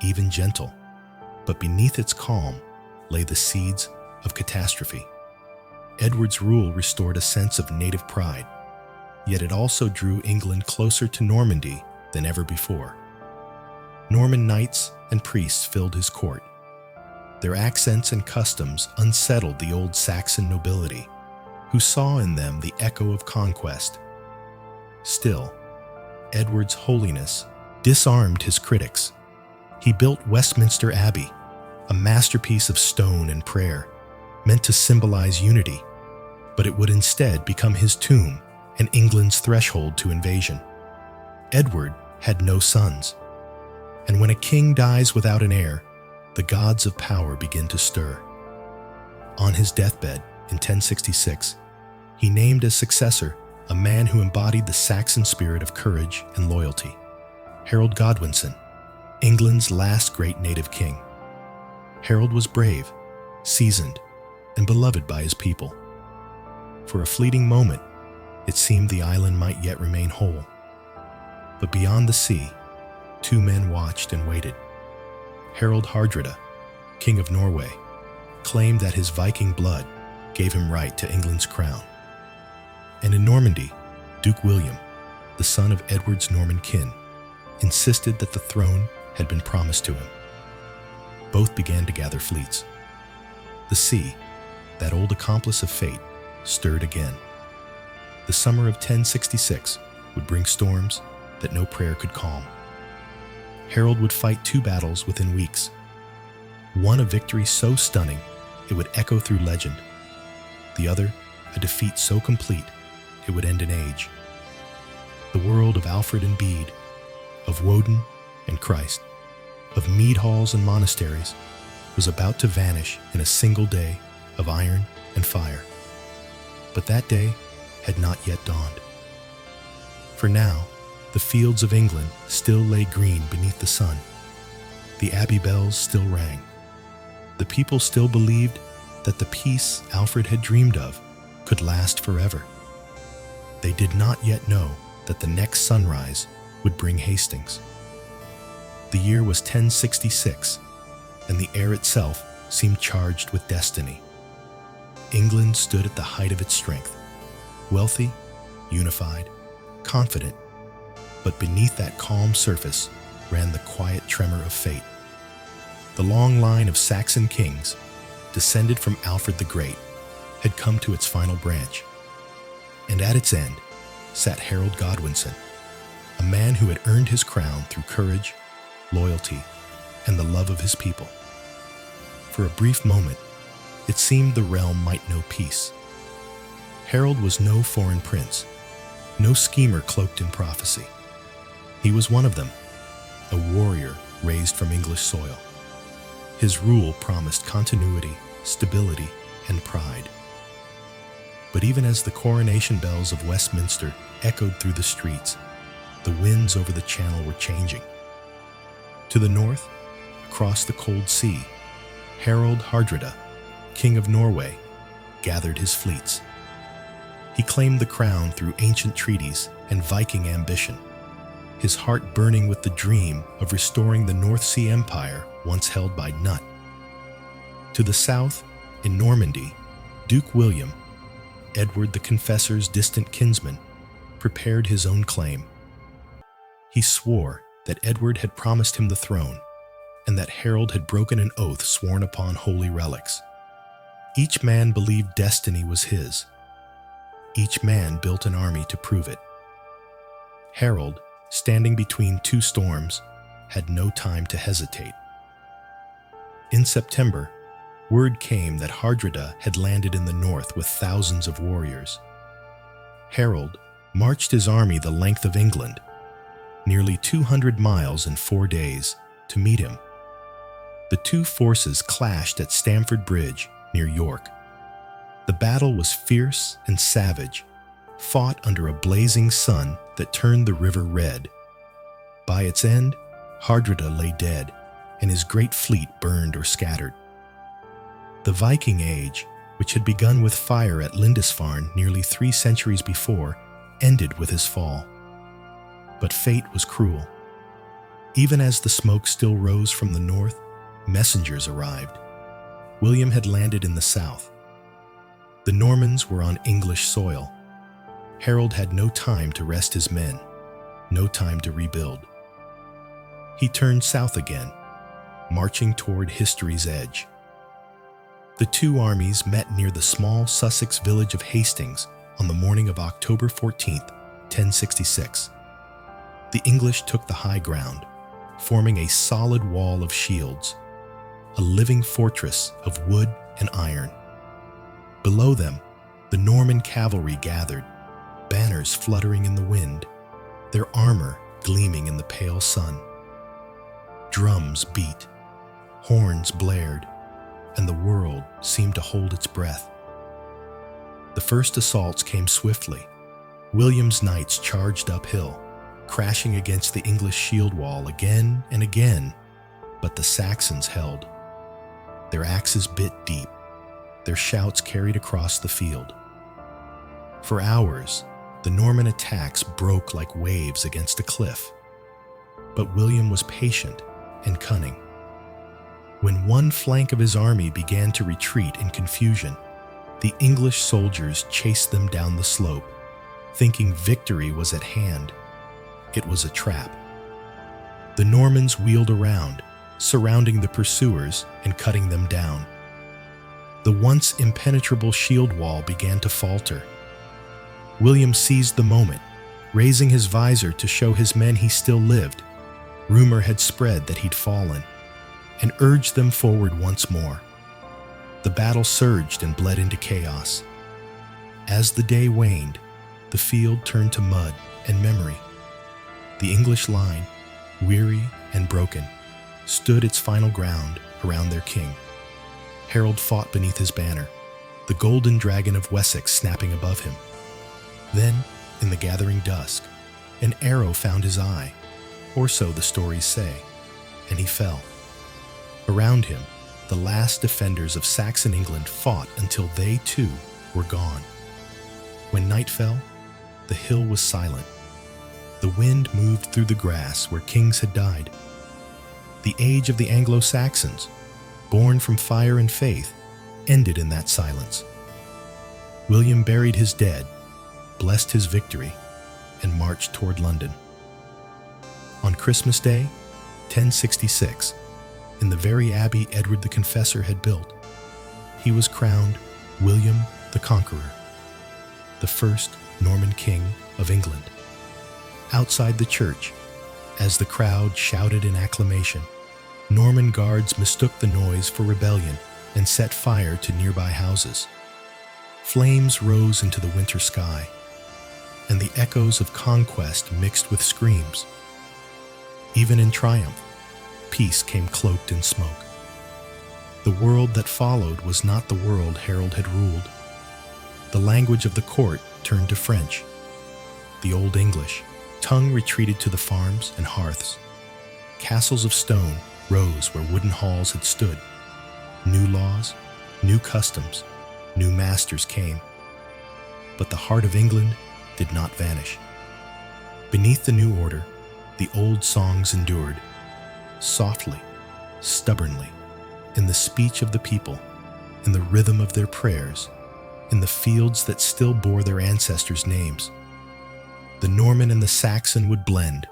even gentle, but beneath its calm lay the seeds of catastrophe. Edward's rule restored a sense of native pride, yet it also drew England closer to Normandy than ever before. Norman knights and priests filled his court. Their accents and customs unsettled the old Saxon nobility, who saw in them the echo of conquest. Still, Edward's holiness disarmed his critics. He built Westminster Abbey, a masterpiece of stone and prayer, meant to symbolize unity, but it would instead become his tomb and England's threshold to invasion. Edward had no sons, and when a king dies without an heir, the gods of power begin to stir. On his deathbed in 1066, he named as successor a man who embodied the Saxon spirit of courage and loyalty, Harold Godwinson, England's last great native king. Harold was brave, seasoned, and beloved by his people. For a fleeting moment, it seemed the island might yet remain whole. But beyond the sea, two men watched and waited. Harald Hardrada, King of Norway, claimed that his Viking blood gave him right to England's crown. And in Normandy, Duke William, the son of Edward's Norman kin, insisted that the throne had been promised to him. Both began to gather fleets. The sea, that old accomplice of fate, stirred again. The summer of 1066 would bring storms that no prayer could calm. Harold would fight 2 battles within weeks. One a victory so stunning it would echo through legend. The other a defeat so complete it would end an age. The world of Alfred and Bede, of Woden and Christ, of mead halls and monasteries, was about to vanish in a single day of iron and fire. But that day had not yet dawned. For now, the fields of England still lay green beneath the sun. The abbey bells still rang. The people still believed that the peace Alfred had dreamed of could last forever. they did not yet know that the next sunrise would bring Hastings. The year was 1066, and the air itself seemed charged with destiny. England stood at the height of its strength, wealthy, unified, confident, but beneath that calm surface ran the quiet tremor of fate. The long line of Saxon kings, descended from Alfred the Great, had come to its final branch, and at its end sat Harold Godwinson, a man who had earned his crown through courage, loyalty, and the love of his people. For a brief moment, it seemed the realm might know peace. Harold was no foreign prince, no schemer cloaked in prophecy. He was one of them, a warrior raised from English soil. His rule promised continuity, stability, and pride. But even as the coronation bells of Westminster echoed through the streets, the winds over the channel were changing. To the north, across the cold sea, Harald Hardrada, King of Norway, gathered his fleets. He claimed the crown through ancient treaties and Viking ambition, his heart burning with the dream of restoring the North Sea Empire once held by Knut. To the south, in Normandy, Duke William, Edward the Confessor's distant kinsman, prepared his own claim. He swore that Edward had promised him the throne, and that Harold had broken an oath sworn upon holy relics. Each man believed destiny was his. Each man built an army to prove it. Harold, standing between two storms, had no time to hesitate. In September, word came that Hardrada had landed in the north with thousands of warriors. Harold marched his army the length of England, nearly 200 miles in 4 days, to meet him. The two forces clashed at Stamford Bridge near York. The battle was fierce and savage, fought under a blazing sun that turned the river red. By its end, Hardrada lay dead, and his great fleet burned or scattered. The Viking Age, which had begun with fire at Lindisfarne nearly 3 centuries before, ended with his fall. But fate was cruel. Even as the smoke still rose from the north, messengers arrived. William had landed in the south. The Normans were on English soil. Harold had no time to rest his men, no time to rebuild. He turned south again, marching toward history's edge. The two armies met near the small Sussex village of Hastings on the morning of October 14th, 1066. The English took the high ground, forming a solid wall of shields, a living fortress of wood and iron. Below them, the Norman cavalry gathered, banners fluttering in the wind, their armor gleaming in the pale sun. Drums beat, horns blared, and the world seemed to hold its breath. The first assaults came swiftly. William's knights charged uphill, crashing against the English shield wall again and again, but the Saxons held. Their axes bit deep, their shouts carried across the field. For hours, the Norman attacks broke like waves against a cliff. But William was patient and cunning. When one flank of his army began to retreat in confusion, the English soldiers chased them down the slope, thinking victory was at hand. It was a trap. The Normans wheeled around, surrounding the pursuers and cutting them down. The once impenetrable shield wall began to falter. William seized the moment, raising his visor to show his men he still lived. Rumor had spread that he'd fallen, and urged them forward once more. The battle surged and bled into chaos. As the day waned, the field turned to mud and memory. The English line, weary and broken, stood its final ground around their king. Harold fought beneath his banner, the golden dragon of Wessex snapping above him. Then, in the gathering dusk, an arrow found his eye, or so the stories say, and he fell. Around him, the last defenders of Saxon England fought until they too were gone. When night fell, the hill was silent. The wind moved through the grass where kings had died. The age of the Anglo-Saxons, born from fire and faith, ended in that silence. William buried his dead, blessed his victory, and marched toward London. On Christmas Day, 1066, in the very abbey Edward the Confessor had built, he was crowned William the Conqueror, the first Norman king of England. Outside the church, as the crowd shouted in acclamation, Norman guards mistook the noise for rebellion and set fire to nearby houses. Flames rose into the winter sky, and the echoes of conquest mixed with screams. Even in triumph, peace came cloaked in smoke. The world that followed was not the world Harold had ruled. The language of the court turned to French. The Old English tongue retreated to the farms and hearths. Castles of stone rose where wooden halls had stood. New laws, new customs, new masters came. But the heart of England did not vanish. Beneath the new order, the old songs endured, softly, stubbornly, in the speech of the people, in the rhythm of their prayers, in the fields that still bore their ancestors' names. The Norman and the Saxon would blend,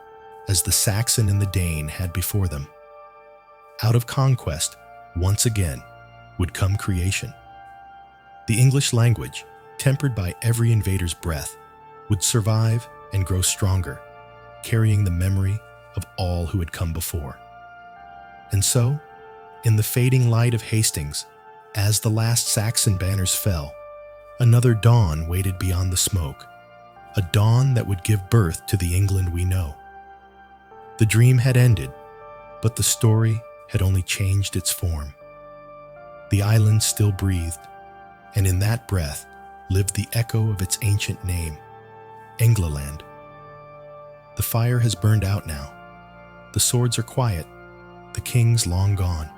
as the Saxon and the Dane had before them. Out of conquest, once again, would come creation. The English language, tempered by every invader's breath, would survive and grow stronger, carrying the memory of all who had come before. And so, in the fading light of Hastings, as the last Saxon banners fell, another dawn waited beyond the smoke, a dawn that would give birth to the England we know. The dream had ended, but the story had only changed its form. The island still breathed, and in that breath lived the echo of its ancient name, Angloland. The fire has burned out now. The swords are quiet, the kings long gone.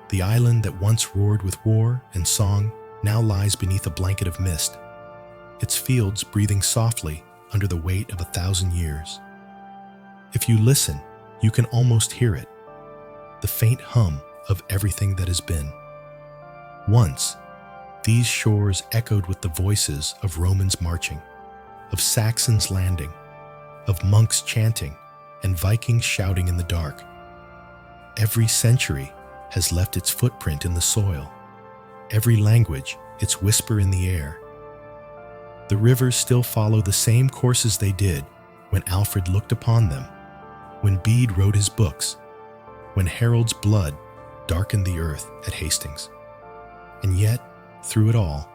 The island that once roared with war and song now lies beneath a blanket of mist, its fields breathing softly under the weight of 1,000 years. If you listen, you can almost hear it, the faint hum of everything that has been. Once, these shores echoed with the voices of Romans marching, of Saxons landing, of monks chanting, and Vikings shouting in the dark. Every century has left its footprint in the soil, every language its whisper in the air. The rivers still follow the same courses they did when Alfred looked upon them, when Bede wrote his books, when Harold's blood darkened the earth at Hastings. And yet, through it all,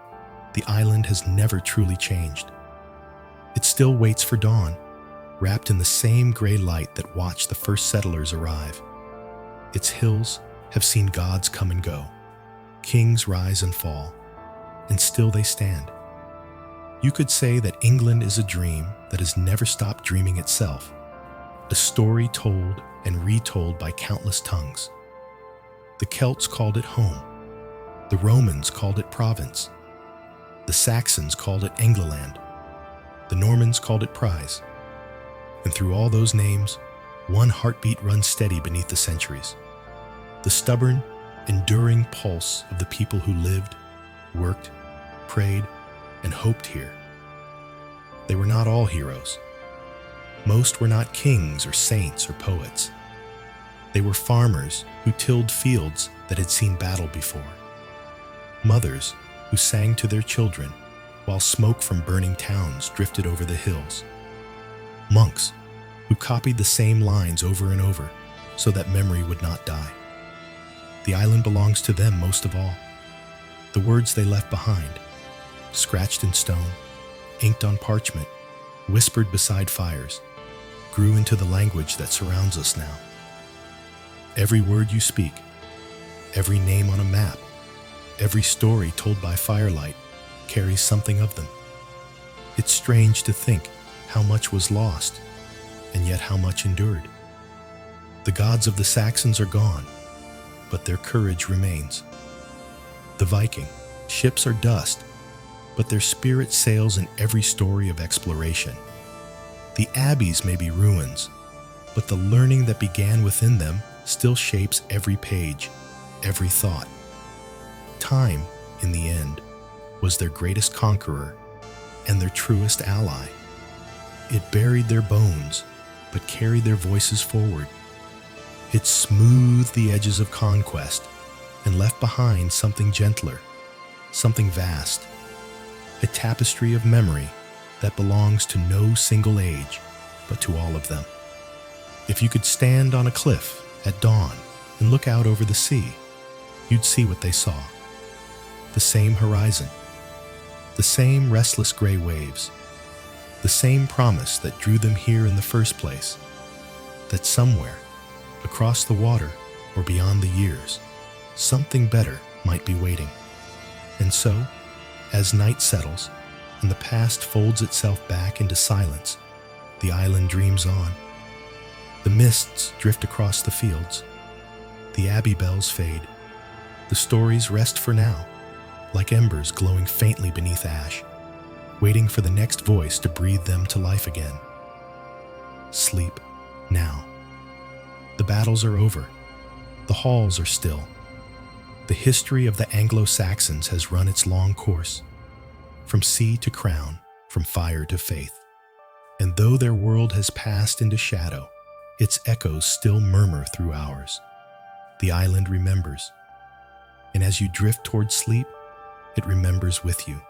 the island has never truly changed. It still waits for dawn, wrapped in the same gray light that watched the first settlers arrive. Its hills have seen gods come and go, kings rise and fall, and still they stand. You could say that England is a dream that has never stopped dreaming itself, a story told and retold by countless tongues. The Celts called it home. The Romans called it province. The Saxons called it Angloland. The Normans called it prize. And through all those names, one heartbeat runs steady beneath the centuries. The stubborn, enduring pulse of the people who lived, worked, prayed, and hoped here. They were not all heroes. Most were not kings or saints or poets. They were farmers who tilled fields that had seen battle before. Mothers who sang to their children while smoke from burning towns drifted over the hills. Monks who copied the same lines over and over so that memory would not die. The island belongs to them most of all. The words they left behind, scratched in stone, inked on parchment, whispered beside fires, grew into the language that surrounds us now. Every word you speak, every name on a map, every story told by firelight carries something of them. It's strange to think how much was lost, and yet how much endured. The gods of the Saxons are gone, but their courage remains. The Viking ships are dust, but their spirit sails in every story of exploration. The abbeys may be ruins, but the learning that began within them still shapes every page, every thought. Time, in the end, was their greatest conqueror and their truest ally. It buried their bones, but carried their voices forward. It smoothed the edges of conquest and left behind something gentler, something vast, a tapestry of memory that belongs to no single age, but to all of them. If you could stand on a cliff at dawn and look out over the sea, you'd see what they saw. The same horizon, the same restless gray waves, the same promise that drew them here in the first place, that somewhere, across the water or beyond the years, something better might be waiting. And so, as night settles and the past folds itself back into silence, the island dreams on. The mists drift across the fields. The abbey bells fade. The stories rest for now, like embers glowing faintly beneath ash, waiting for the next voice to breathe them to life again. Sleep now. The battles are over. The halls are still. The history of the Anglo-Saxons has run its long course, from sea to crown, from fire to faith. And though their world has passed into shadow, its echoes still murmur through ours. The island remembers, and as you drift toward sleep, it remembers with you.